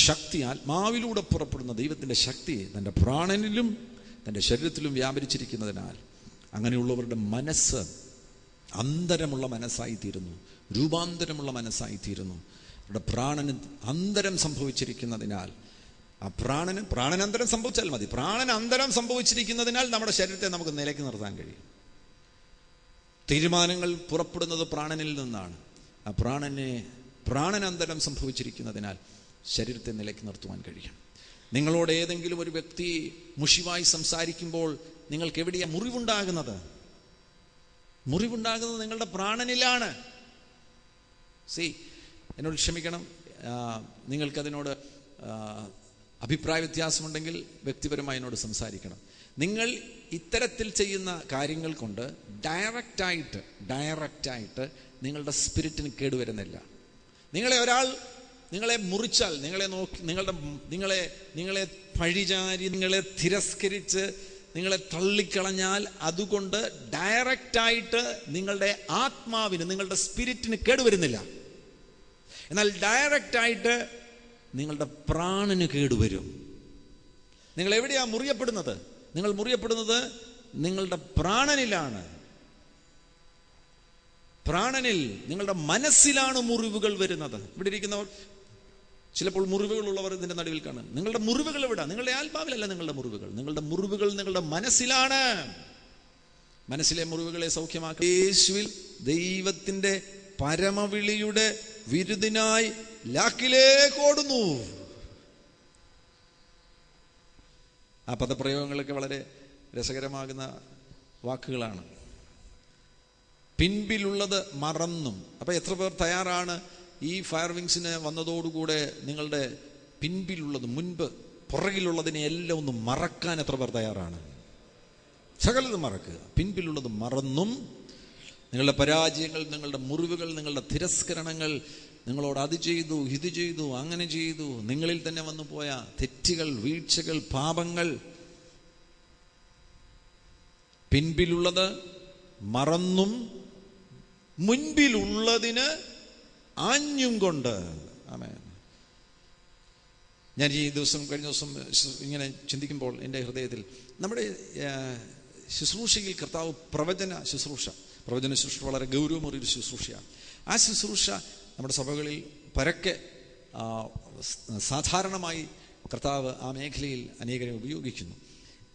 ശക്തി, ആത്മാവിലൂടെ പുറപ്പെടുന്ന ദൈവത്തിൻ്റെ ശക്തി തൻ്റെ പ്രാണനിലും തൻ്റെ ശരീരത്തിലും വ്യാപരിച്ചിരിക്കുന്നതിനാൽ അങ്ങനെയുള്ളവരുടെ മനസ്സ് അന്തരമുള്ള മനസ്സായിത്തീരുന്നു, രൂപാന്തരമുള്ള മനസ്സായിത്തീരുന്നു. അവരുടെ പ്രാണന് അന്തരം സംഭവിച്ചിരിക്കുന്നതിനാൽ ആ പ്രാണനന്തരം സംഭവിച്ചാൽ മതി. പ്രാണനന്തരം സംഭവിച്ചിരിക്കുന്നതിനാൽ നമ്മുടെ ശരീരത്തെ നമുക്ക് നിലയ്ക്ക് നിർത്താൻ കഴിയും. തീരുമാനങ്ങൾ പുറപ്പെടുന്നത് പ്രാണനിൽ നിന്നാണ്. ആ പ്രാണനന്തരം സംഭവിച്ചിരിക്കുന്നതിനാൽ ശരീരത്തെ നിലയ്ക്ക് നിർത്തുവാൻ കഴിയും. നിങ്ങളോട് ഏതെങ്കിലും ഒരു വ്യക്തി മുഷിവായി സംസാരിക്കുമ്പോൾ നിങ്ങൾക്ക് എവിടെയാണ് മുറിവുണ്ടാകുന്നത്? മുറിവുണ്ടാകുന്നത് നിങ്ങളുടെ പ്രാണനിലാണ്. എന്നോട് ക്ഷമിക്കണം, നിങ്ങൾക്കതിനോട് അഭിപ്രായ വ്യത്യാസമുണ്ടെങ്കിൽ വ്യക്തിപരമായി എന്നോട് സംസാരിക്കണം. നിങ്ങൾ ഇത്തരത്തിൽ ചെയ്യുന്ന കാര്യങ്ങൾ കൊണ്ട് ഡയറക്റ്റായിട്ട് നിങ്ങളുടെ സ്പിരിറ്റിന് കേടുവരുന്നില്ല. നിങ്ങളെ മുറിച്ചാൽ, നിങ്ങളെ പഴിചാരി, നിങ്ങളെ തിരസ്കരിച്ച്, നിങ്ങളെ തള്ളിക്കളഞ്ഞാൽ അതുകൊണ്ട് ഡയറക്റ്റായിട്ട് നിങ്ങളുടെ ആത്മാവിന്, നിങ്ങളുടെ സ്പിരിറ്റിന് കേടുവരുന്നില്ല. എന്നാൽ ഡയറക്റ്റായിട്ട് നിങ്ങളുടെ പ്രാണന് കേടുവരും. നിങ്ങൾ എവിടെയാണ് മുറിയപ്പെടുന്നത്? നിങ്ങൾ മുറിയപ്പെടുന്നത് നിങ്ങളുടെ പ്രാണനിലാണ്. പ്രാണനിൽ, നിങ്ങളുടെ മനസ്സിലാണ് മുറിവുകൾ വരുന്നത്. ഇവിടെ ഇരിക്കുന്നവർ ചിലപ്പോൾ മുറിവുകളുള്ളവർ ഇതിന്റെ നടുവിൽ കാണും. നിങ്ങളുടെ മുറിവുകൾ എവിടെ? നിങ്ങളുടെ ആത്മാവിലല്ല നിങ്ങളുടെ മുറിവുകൾ. നിങ്ങളുടെ മുറിവുകൾ നിങ്ങളുടെ മനസ്സിലാണ്. മനസ്സിലെ മുറിവുകളെ സൗഖ്യമാക്കി യേശുവിൽ ദൈവത്തിന്റെ പരമവിളിയുടെ വിരുദിനായി ലാക്കിലേക്ക് ഓടുന്നു. ആ പദപ്രയോഗങ്ങളൊക്കെ വളരെ രസകരമാകുന്ന വാക്കുകളാണ്. പിൻപിലുള്ളത് മറന്നും. അപ്പൊ എത്ര പേർ തയ്യാറാണ് ഈ ഫയർ വിങ്സിന് വന്നതോടുകൂടെ നിങ്ങളുടെ പിൻപിലുള്ളത്, മുൻപ് പുറകിലുള്ളതിനെ എല്ലാം ഒന്ന് മറക്കാൻ എത്ര പേർ തയ്യാറാണ്? സകലത് മറക്കുക. പിൻപിലുള്ളത് മറന്നും നിങ്ങളുടെ പരാജയങ്ങൾ, നിങ്ങളുടെ മുറിവുകൾ, നിങ്ങളുടെ തിരസ്കരണങ്ങൾ, നിങ്ങളോട് അത് ചെയ്തു, ഇത് ചെയ്തു, അങ്ങനെ ചെയ്തു, നിങ്ങളിൽ തന്നെ വന്നു പോയ തെറ്റുകൾ, വീഴ്ചകൾ, പാപങ്ങൾ, പിൻപിലുള്ളത് മറന്നും മുൻപിലുള്ളതിന് ആഞ്ഞും കൊണ്ട്. ആമേൻ. ഞാൻ കഴിഞ്ഞ ദിവസം ഇങ്ങനെ ചിന്തിക്കുമ്പോൾ എൻ്റെ ഹൃദയത്തിൽ നമ്മുടെ ശുശ്രൂഷയിൽ കർത്താവ് പ്രവചന ശുശ്രൂഷ വളരെ ഗൗരവമേറിയൊരു ശുശ്രൂഷയാണ്. ആ ശുശ്രൂഷ നമ്മുടെ സഭകളിൽ പരക്കെ സാധാരണമായി കർത്താവ് ആ മേഖലയിൽ അനേകരെ ഉപയോഗിക്കുന്നു.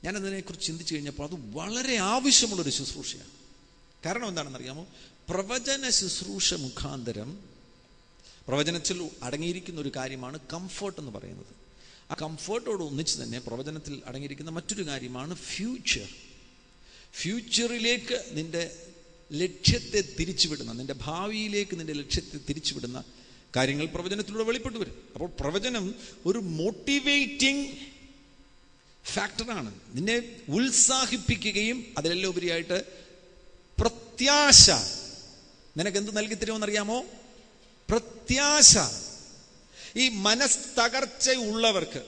ഞാനതിനെക്കുറിച്ച് ചിന്തിച്ചു കഴിഞ്ഞപ്പോൾ അത് വളരെ ആവശ്യമുള്ളൊരു ശുശ്രൂഷയാണ്. കാരണം എന്താണെന്നറിയാമോ? പ്രവചന ശുശ്രൂഷ മുഖാന്തരം പ്രവചനത്തിൽ അടങ്ങിയിരിക്കുന്ന ഒരു കാര്യമാണ് കംഫർട്ട് എന്ന് പറയുന്നത്. ആ കംഫർട്ടോട് ഒന്നിച്ച് തന്നെ പ്രവചനത്തിൽ അടങ്ങിയിരിക്കുന്ന മറ്റൊരു കാര്യമാണ് ഫ്യൂച്ചറിലേക്ക് നിന്റെ ലക്ഷ്യത്തെ തിരിച്ചുവിടുന്ന, നിന്റെ ഭാവിയിലേക്ക് നിന്റെ ലക്ഷ്യത്തെ തിരിച്ചുവിടുന്ന കാര്യങ്ങൾ പ്രവചനത്തിലൂടെ വെളിപ്പെട്ടു വരും. അപ്പോൾ പ്രവചനം ഒരു മോട്ടിവേറ്റിംഗ് ഫാക്ടറാണ്. നിന്നെ ഉത്സാഹിപ്പിക്കുകയും അതിലെല്ലാം ഉപരിയായിട്ട് പ്രത്യാശ നിനക്ക് എന്ത് നൽകി തരുമെന്നറിയാമോ? പ്രത്യാശ. ഈ മനത്തകർച്ചയുള്ളവർക്ക്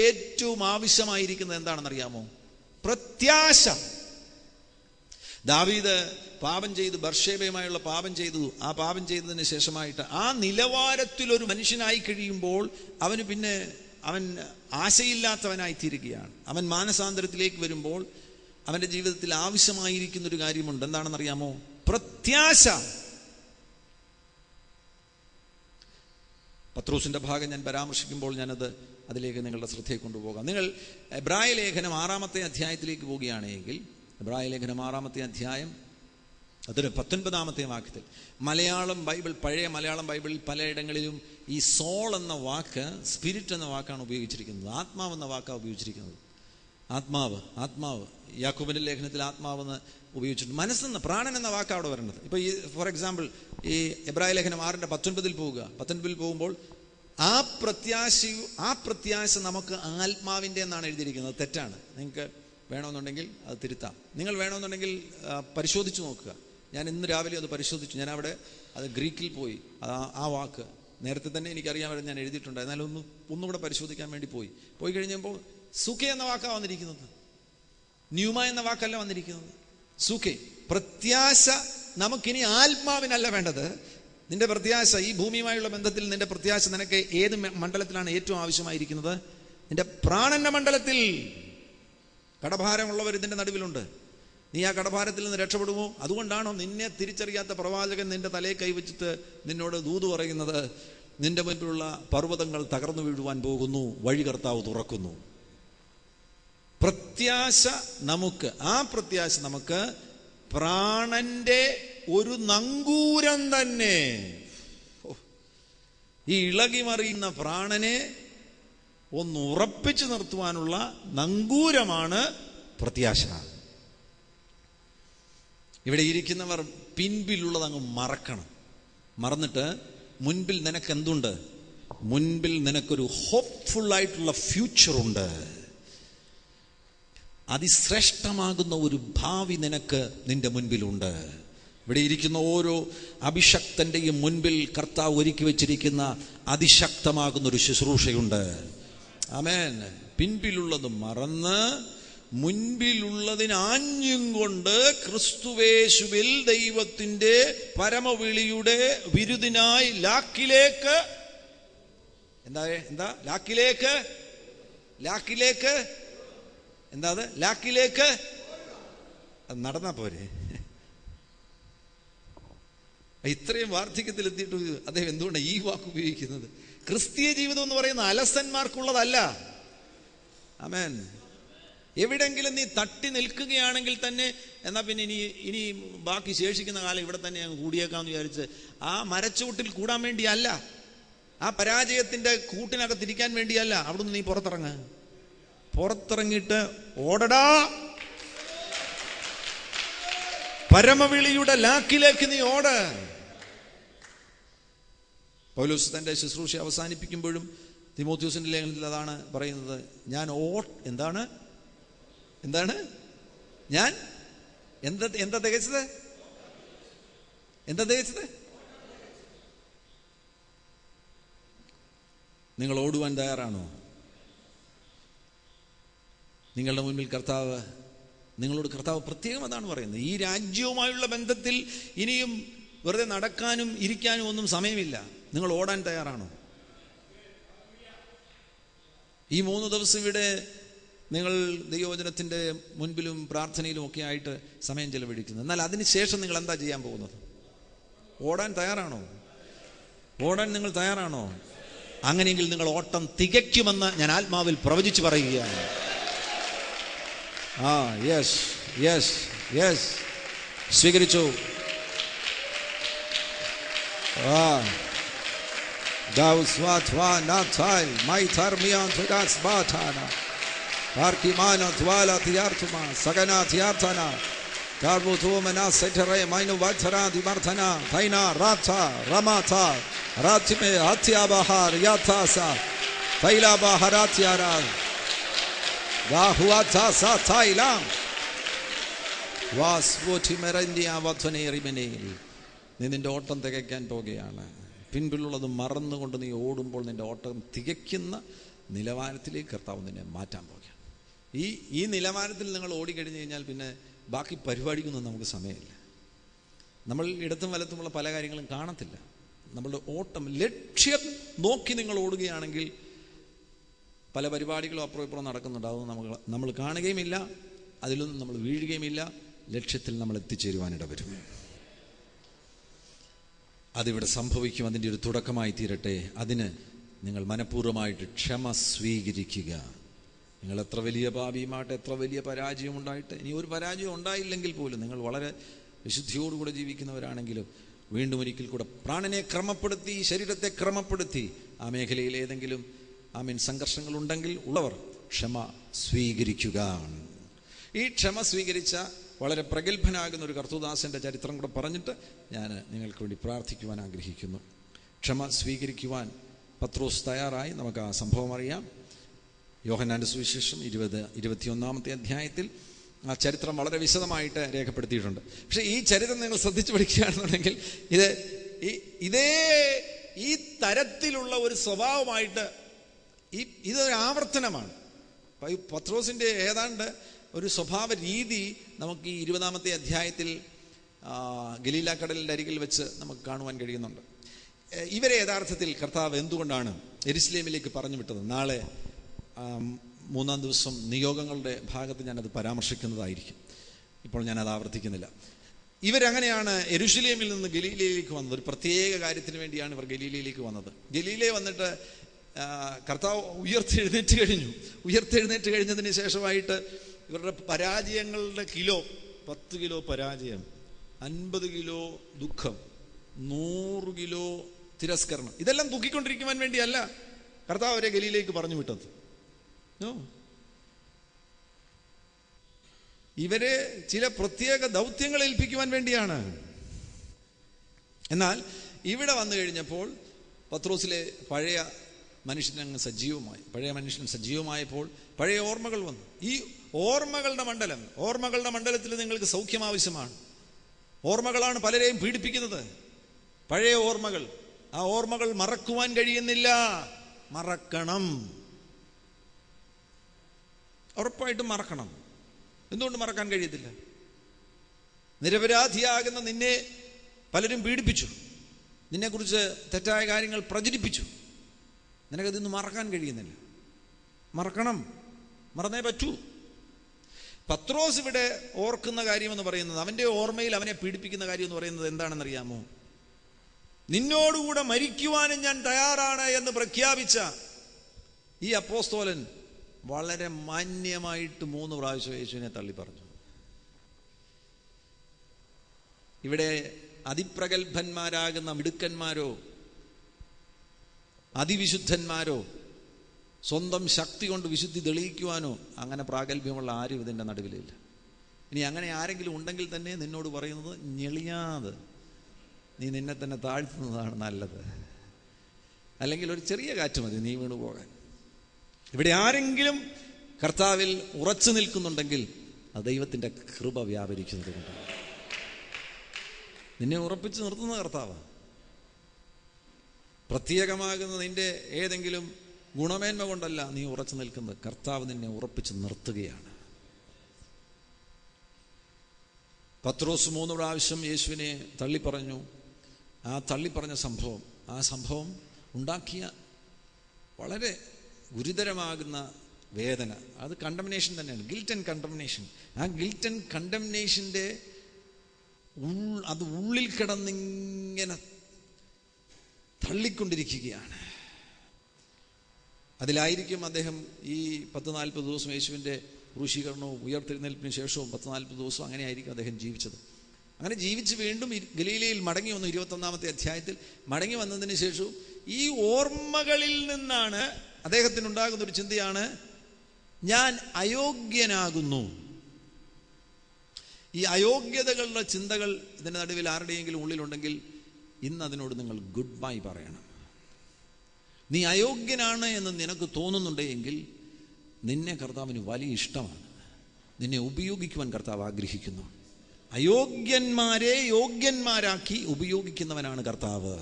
ഏറ്റവും ആവശ്യമായിരിക്കുന്നത് എന്താണെന്നറിയാമോ? പ്രത്യാശ. ദാവീദ് പാപം ചെയ്തു, ബർശേബയുമായുള്ള പാപം ചെയ്തു. ആ പാപം ചെയ്തതിന് ശേഷമായിട്ട് ആ നിലവാരത്തിൽ ഒരു മനുഷ്യനായി കഴിയുമ്പോൾ അവൻ ആശയില്ലാത്തവനായി തീരുകയാണ്. അവൻ മാനസാന്തരത്തിലേക്ക് വരുമ്പോൾ അവൻ്റെ ജീവിതത്തിൽ ആവശ്യമായിരിക്കുന്ന ഒരു കാര്യമുണ്ട്. എന്താണെന്നറിയാമോ? പ്രത്യാശ. പത്രോസിന്റെ ഭാഗം ഞാൻ പരാമർശിക്കുമ്പോൾ അതിലേക്ക് നിങ്ങളുടെ ശ്രദ്ധയെ കൊണ്ടുപോകാം. നിങ്ങൾ എബ്രായ ലേഖനം 6-ാമത്തെ അധ്യായത്തിലേക്ക് പോവുകയാണെങ്കിൽ, എബ്രായ ലേഖനം 6-ാമത്തെ അധ്യായം അതൊരു 19-ാമത്തെ വാക്യത്തിൽ. മലയാളം ബൈബിൾ, പഴയ മലയാളം ബൈബിളിൽ പലയിടങ്ങളിലും ഈ സോൾ എന്ന വാക്ക് സ്പിരിറ്റ് എന്ന വാക്കാണ് ഉപയോഗിച്ചിരിക്കുന്നത്. ആത്മാവ് എന്ന വാക്കാണ് ഉപയോഗിച്ചിരിക്കുന്നത്. ആത്മാവ് യാക്കോബിന്റെ ലേഖനത്തിൽ ആത്മാവെന്ന് ഉപയോഗിച്ചിട്ടുണ്ട്. മനസ്സെന്ന, പ്രാണൻ എന്ന വാക്കാണ് അവിടെ വരേണ്ടത്. ഇപ്പോൾ ഈ ഫോർ എക്സാമ്പിൾ ഈ എബ്രായ ലേഖനം 6:19 പോവുക. 19 പോകുമ്പോൾ ആ പ്രത്യാശ നമുക്ക് ആത്മാവിൻ്റെ എന്നാണ് എഴുതിയിരിക്കുന്നത്. തെറ്റാണ്. നിങ്ങൾക്ക് വേണമെന്നുണ്ടെങ്കിൽ അത് തിരുത്താം. നിങ്ങൾ വേണമെന്നുണ്ടെങ്കിൽ പരിശോധിച്ച് നോക്കുക. ഞാൻ ഇന്ന് രാവിലെ അത് പരിശോധിച്ചു. ഞാൻ അവിടെ അത് ഗ്രീക്കിൽ പോയി. ആ വാക്ക് നേരത്തെ തന്നെ എനിക്കറിയാമായിരുന്നു, ഞാൻ എഴുതിയിട്ടുണ്ട്. എന്നാലും ഒന്നുകൂടെ പരിശോധിക്കാൻ വേണ്ടി പോയി കഴിഞ്ഞപ്പോൾ സുഖ എന്ന വാക്കാണ് വന്നിരിക്കുന്നത്. ന്യൂമ എന്ന വാക്കല്ല വന്നിരിക്കുന്നത്. സുഖെ. പ്രത്യാശ നമുക്കിനി ആത്മാവിനല്ല വേണ്ടത്. നിന്റെ പ്രത്യാശ, ഈ ഭൂമിയുമായുള്ള ബന്ധത്തിൽ നിന്റെ പ്രത്യാശ നിനക്ക് ഏത് മണ്ഡലത്തിലാണ് ഏറ്റവും ആവശ്യമായിരിക്കുന്നത്? നിന്റെ പ്രാണന്റെ മണ്ഡലത്തിൽ. കടഭാരമുള്ളവർ ഇതിന്റെ നടുവിലുണ്ട്. നീ ആ കടഭാരത്തിൽ നിന്ന് രക്ഷപ്പെടുമോ? അതുകൊണ്ടാണോ നിന്നെ തിരിച്ചറിയാത്ത പ്രവാചകൻ നിന്റെ തലയെ കൈവച്ചിട്ട് നിന്നോട് ദൂത് പറയുന്നത്, നിന്റെ മുൻപിലുള്ള പർവ്വതങ്ങൾ തകർന്നു വീഴുവാൻ പോകുന്നു, വഴി കർത്താവ് തുറക്കുന്നു. പ്രത്യാശ നമുക്ക്, ആ പ്രത്യാശ നമുക്ക് പ്രാണന്റെ ഒരു നങ്കൂരം തന്നെ. ഈ ഇളകി മറിയുന്ന പ്രാണനെ ഒന്ന് ഉറപ്പിച്ചു നിർത്തുവാനുള്ള നങ്കൂരമാണ് പ്രത്യാശ. ഇവിടെ ഇരിക്കുന്നവർ പിൻപിലുള്ളത് അങ്ങ് മറക്കണം. മറന്നിട്ട് മുൻപിൽ നിനക്ക് എന്തുണ്ട്? മുൻപിൽ നിനക്കൊരു ഹോപ്പ്ഫുൾ ആയിട്ടുള്ള ഫ്യൂച്ചറുണ്ട്. അതിശ്രേഷ്ഠമാകുന്ന ഒരു ഭാവി നിനക്ക് നിന്റെ മുൻപിലുണ്ട്. ഇവിടെ ഇരിക്കുന്ന ഓരോ അഭിഷക്തന്റെയും മുൻപിൽ കർത്താവ് ഒരുക്കി വെച്ചിരിക്കുന്ന അതിശക്തമാകുന്ന ഒരു ശുശ്രൂഷയുണ്ട്. ആമേൻ. പിൻപിലുള്ളത് മറന്ന് മുൻപിലുള്ളതിന് ആഞ്ഞും കൊണ്ട് ക്രിസ്തുവേശുവിൽ ദൈവത്തിന്റെ പരമവിളിയുടെ വിരുദിനായി ലാക്കിലേക്ക് നടന്നാ പോരെ? ഇത്രയും വാർദ്ധക്യത്തിലെത്തിയിട്ട് അദ്ദേഹം എന്തുകൊണ്ടാണ് ഈ വാക്ക് ഉപയോഗിക്കുന്നത്? ക്രിസ്തീയ ജീവിതം എന്ന് പറയുന്ന അലസന്മാർക്കുള്ളതല്ല. ആമേൻ. എവിടെങ്കിലും നീ തട്ടി നിൽക്കുകയാണെങ്കിൽ തന്നെ എന്നാ പിന്നെ ഇനി ബാക്കി ശേഷിക്കുന്ന കാലം ഇവിടെ തന്നെ അങ്ങ് കൂടിയേക്കാന്ന് വിചാരിച്ച് ആ മരച്ചുവട്ടിൽ കൂടാൻ വേണ്ടിയല്ല, ആ പരാജയത്തിന്റെ കൂട്ടിനകത്തിരിക്കാൻ വേണ്ടിയല്ല. അവിടുന്ന് നീ പുറത്തിറങ്ങിയിട്ട് ഓടടാ, പരമവിളിയുടെ ലാക്കിലേക്ക് നീ ഓട്. പൗലോസ് തന്റെ ശുശ്രൂഷ അവസാനിപ്പിക്കുമ്പോഴും തിമോഥെയോസിന്റെ ലേഖനത്തിൽ അതാണ് പറയുന്നത്. ഞാൻ ഞാൻ എന്താ തികച്ചത്? നിങ്ങൾ ഓടുവാൻ തയ്യാറാണോ? നിങ്ങളുടെ മുൻപിൽ നിങ്ങളോട് കർത്താവ് പ്രത്യേകം അതാണ് പറയുന്നത്. ഈ രാജ്യവുമായുള്ള ബന്ധത്തിൽ ഇനിയും വെറുതെ നടക്കാനും ഇരിക്കാനും ഒന്നും സമയമില്ല. നിങ്ങൾ ഓടാൻ തയ്യാറാണോ? ഈ 3 ദിവസം ഇവിടെ നിങ്ങൾ ദൈവവചനത്തിന്റെ മുൻപിലും പ്രാർത്ഥനയിലും ഒക്കെ ആയിട്ട് സമയം ചെലവഴിക്കുന്നു. എന്നാൽ അതിനുശേഷം നിങ്ങൾ എന്താ ചെയ്യാൻ പോകുന്നത്? ഓടാൻ തയ്യാറാണോ? നിങ്ങൾ തയ്യാറാണോ? അങ്ങനെയെങ്കിൽ നിങ്ങൾ ഓട്ടം തികയ്ക്കുമെന്ന് ഞാൻ ആത്മാവിൽ പ്രവചിച്ചു പറയുകയാണ്. യെസ് സ്വീകരിച്ചു. നീ നിന്റെ ഓട്ടം തികയ്ക്കാൻ പോകുകയാണ്. പിൻപിലുള്ളത് മറന്നുകൊണ്ട് നീ ഓടുമ്പോൾ നിന്റെ ഓട്ടം തികയ്ക്കുന്ന നിലവാരത്തിലേക്ക് കർത്താവ് നിന്നെ മാറ്റാൻ പോകുകയാണ്. ഈ നിലവാരത്തിൽ നിങ്ങൾ ഓടിക്കഴിഞ്ഞു കഴിഞ്ഞാൽ പിന്നെ ബാക്കി പരിപാടിക്കൊന്നും നമുക്ക് സമയമില്ല. നമ്മൾ ഇടത്തും വലത്തുമുള്ള പല കാര്യങ്ങളും കാണത്തില്ല. നമ്മളുടെ ഓട്ടം ലക്ഷ്യം നോക്കി നിങ്ങൾ ഓടുകയാണെങ്കിൽ പല പരിപാടികളും അപ്പുറം ഇപ്പുറം നടക്കുന്നുണ്ട്. അതൊന്നും നമ്മൾ കാണുകയുമില്ല, അതിലൊന്നും നമ്മൾ വീഴുകയുമില്ല. ലക്ഷ്യത്തിൽ നമ്മൾ എത്തിച്ചേരുവാനിട വരും. അതിവിടെ സംഭവിക്കും. അതിൻ്റെ ഒരു തുടക്കമായി തീരട്ടെ. അതിന് നിങ്ങൾ മനഃപൂർവ്വമായിട്ട് ക്ഷമ സ്വീകരിക്കുക. നിങ്ങൾ എത്ര വലിയ പാപിയുമായിട്ട്, എത്ര വലിയ പരാജയം ഉണ്ടായിട്ട്, ഇനി ഒരു പരാജയം ഉണ്ടായില്ലെങ്കിൽ പോലും നിങ്ങൾ വളരെ വിശുദ്ധിയോടുകൂടെ ജീവിക്കുന്നവരാണെങ്കിലും വീണ്ടും ഒരിക്കൽ കൂടെ പ്രാണനെ ക്രമപ്പെടുത്തി, ശരീരത്തെ ക്രമപ്പെടുത്തി ആ മേഖലയിൽ ഏതെങ്കിലും സംഘർഷങ്ങളുണ്ടെങ്കിൽ ഉള്ളവർ ക്ഷമ സ്വീകരിക്കുക. ഈ ക്ഷമ സ്വീകരിച്ച വളരെ പ്രഗത്ഭനാകുന്ന ഒരു കർത്തൃദാസൻ്റെ ചരിത്രം കൂടെ പറഞ്ഞിട്ട് ഞാൻ നിങ്ങൾക്ക് വേണ്ടി പ്രാർത്ഥിക്കുവാൻ ആഗ്രഹിക്കുന്നു. ക്ഷമ സ്വീകരിക്കുവാൻ പത്രോസ് തയ്യാറായി. നമുക്ക് ആ സംഭവം അറിയാം. യോഹന്നാന്റെ സുവിശേഷം 21 അധ്യായത്തിൽ ആ ചരിത്രം വളരെ വിശദമായിട്ട് രേഖപ്പെടുത്തിയിട്ടുണ്ട്. പക്ഷേ ഈ ചരിത്രം നിങ്ങൾ ശ്രദ്ധിച്ചു പഠിക്കുകയാണെന്നുണ്ടെങ്കിൽ ഈ തരത്തിലുള്ള ഒരു സ്വഭാവമായിട്ട് ഇതൊരു ആവർത്തനമാണ്. പത്രോസിൻ്റെ ഏതാണ്ട് ഒരു സ്വഭാവ രീതി നമുക്ക് ഈ 20 അധ്യായത്തിൽ ഗലീല കടലിൻ്റെ അരികിൽ വെച്ച് നമുക്ക് കാണുവാൻ കഴിയുന്നുണ്ട്. ഇവരെ യഥാർത്ഥത്തിൽ കർത്താവ് എന്തുകൊണ്ടാണ് യെരുശലേമിലേക്ക് പറഞ്ഞു വിട്ടത്? നാളെ 3-ാം ദിവസം നിയോഗങ്ങളുടെ ഭാഗത്ത് ഞാനത് പരാമർശിക്കുന്നതായിരിക്കും. ഇപ്പോൾ ഞാനത് ആവർത്തിക്കുന്നില്ല. ഇവരങ്ങനെയാണ് യെരുശലേമിൽ നിന്ന് ഗലീലയിലേക്ക് വന്നത്. ഒരു പ്രത്യേക കാര്യത്തിന് വേണ്ടിയാണ് ഇവർ ഗലീലയിലേക്ക് വന്നത്. ഗലീലയിൽ വന്നിട്ട് കർത്താവ് ഉയർത്തെഴുന്നേറ്റ് കഴിഞ്ഞതിന് ശേഷമായിട്ട് ഇവരുടെ പരാജയങ്ങളുടെ 10 കിലോ പരാജയം, 50 കിലോ ദുഃഖം, 100 കിലോ തിരസ്കരണം, ഇതെല്ലാം ദുഃഖിക്കൊണ്ടിരിക്കുവാൻ വേണ്ടിയല്ല കർത്താവ് അവരെ ഗലീലയിലേക്ക് പറഞ്ഞു വിട്ടത്. ഇവരെ ചില പ്രത്യേക ദൗത്യങ്ങൾ ഏൽപ്പിക്കുവാൻ വേണ്ടിയാണ്. എന്നാൽ ഇവിടെ വന്നു കഴിഞ്ഞപ്പോൾ പത്രോസിലെ പഴയ മനുഷ്യൻ സജീവമായപ്പോൾ പഴയ ഓർമ്മകൾ വന്നു. ഈ ഓർമ്മകളുടെ മണ്ഡലത്തിൽ നിങ്ങൾക്ക് സൗഖ്യം ആവശ്യമാണ്. ഓർമ്മകളാണ് പലരെയും പീഡിപ്പിക്കുന്നത്. പഴയ ഓർമ്മകൾ, ആ ഓർമ്മകൾ മറക്കുവാൻ കഴിയുന്നില്ല. മറക്കണം, ഉറപ്പായിട്ടും മറക്കണം. എന്തുകൊണ്ട് മറക്കാൻ കഴിയത്തില്ല? നിരപരാധിയാകുന്ന നിന്നെ പലരും പീഡിപ്പിച്ചു, നിന്നെക്കുറിച്ച് തെറ്റായ കാര്യങ്ങൾ പ്രചരിപ്പിച്ചു. നിനക്കതിന്ന് മറക്കാൻ കഴിയുന്നില്ല. മറക്കണം, മറന്നേ പറ്റൂ. പത്രോസ് ഇവിടെ ഓർക്കുന്ന കാര്യമെന്ന് പറയുന്നത്, അവൻ്റെ ഓർമ്മയിൽ അവനെ പീഡിപ്പിക്കുന്ന കാര്യം എന്ന് പറയുന്നത് എന്താണെന്നറിയാമോ? നിന്നോടുകൂടെ മരിക്കുവാനും ഞാൻ തയ്യാറാണ് എന്ന് പ്രഖ്യാപിച്ച ഈ അപ്പോസ്തോലൻ വളരെ മാന്യമായിട്ട് 3 പ്രാവശ്യം യേശുവിനെ തള്ളി പറഞ്ഞു. ഇവിടെ അതിപ്രഗത്ഭന്മാരാകുന്ന മിടുക്കന്മാരോ അതിവിശുദ്ധന്മാരോ സ്വന്തം ശക്തി കൊണ്ട് വിശുദ്ധി തെളിയിക്കുവാനോ അങ്ങനെ പ്രാഗൽഭ്യമുള്ള ആരും ഇതിൻ്റെ നടുവിലില്ല. ഇനി അങ്ങനെ ആരെങ്കിലും ഉണ്ടെങ്കിൽ തന്നെ നിന്നോട് പറയുന്നത്, ഞെളിയാതെ നീ നിന്നെ തന്നെ താഴ്ത്തുന്നതാണ് നല്ലത്. അല്ലെങ്കിൽ ഒരു ചെറിയ കാറ്റ് മതി നീ വീണു പോകാൻ. ഇവിടെ ആരെങ്കിലും കർത്താവിൽ ഉറച്ചു നിൽക്കുന്നുണ്ടെങ്കിൽ അത് ദൈവത്തിൻ്റെ കൃപ വ്യാപരിക്കുന്നത് കൊണ്ടാണ്. നിന്നെ ഉറപ്പിച്ച് നിർത്തുന്ന കർത്താവാണ്. പ്രത്യേകമാകുന്ന നിന്റെ ഏതെങ്കിലും ഗുണമേന്മ കൊണ്ടല്ല നീ ഉറച്ചു നിൽക്കുന്നത്. കർത്താവ് നിന്നെ ഉറപ്പിച്ച് നിർത്തുകയാണ്. പത്രോസ് 3 പ്രാവശ്യം യേശുവിനെ തള്ളിപ്പറഞ്ഞു. ആ തള്ളിപ്പറഞ്ഞ സംഭവം, ആ സംഭവം ഉണ്ടാക്കിയ വളരെ ഗുരുതരമാകുന്ന വേദന, അത് കണ്ടംനേഷൻ തന്നെയാണ്. Guilt and condemnation. ആ ഗിൽറ്റ് ആൻഡ് കണ്ടംനേഷൻ്റെ അത് ഉള്ളിൽ കിടന്നിങ്ങനെ തള്ളിക്കൊണ്ടിരിക്കുകയാണ്. അതിലായിരിക്കും അദ്ദേഹം ഈ 10-40 ദിവസം യേശുവിൻ്റെ ക്രൂശീകരണവും ഉയർത്തെഴുന്നേൽപ്പിന് ശേഷവും 10-40 ദിവസം അങ്ങനെയായിരിക്കും അദ്ദേഹം ജീവിച്ചത്. അങ്ങനെ ജീവിച്ച് വീണ്ടും ഗലീലയിൽ മടങ്ങി വന്നു. 21 അധ്യായത്തിൽ മടങ്ങി വന്നതിന് ശേഷവും ഈ ഓർമ്മകളിൽ നിന്നാണ് അദ്ദേഹത്തിനുണ്ടാകുന്ന ഒരു ചിന്തയാണ്, ഞാൻ അയോഗ്യനാകുന്നു. ഈ അയോഗ്യതകളുടെ ചിന്തകൾ ഇതിൻ്റെ നടുവിൽ ആരുടെയെങ്കിലും ഉള്ളിലുണ്ടെങ്കിൽ ഇന്ന് അതിനോട് നിങ്ങൾ ഗുഡ് ബൈ പറയണം. നീ അയോഗ്യനാണ് എന്ന് നിനക്ക് തോന്നുന്നുണ്ടെങ്കിൽ നിന്നെ കർത്താവിന് വലിയ ഇഷ്ടമാണ്. നിന്നെ ഉപയോഗിക്കുവാൻ കർത്താവ് ആഗ്രഹിക്കുന്നു. അയോഗ്യന്മാരെ യോഗ്യന്മാരാക്കി ഉപയോഗിക്കുന്നവനാണ് കർത്താവ്.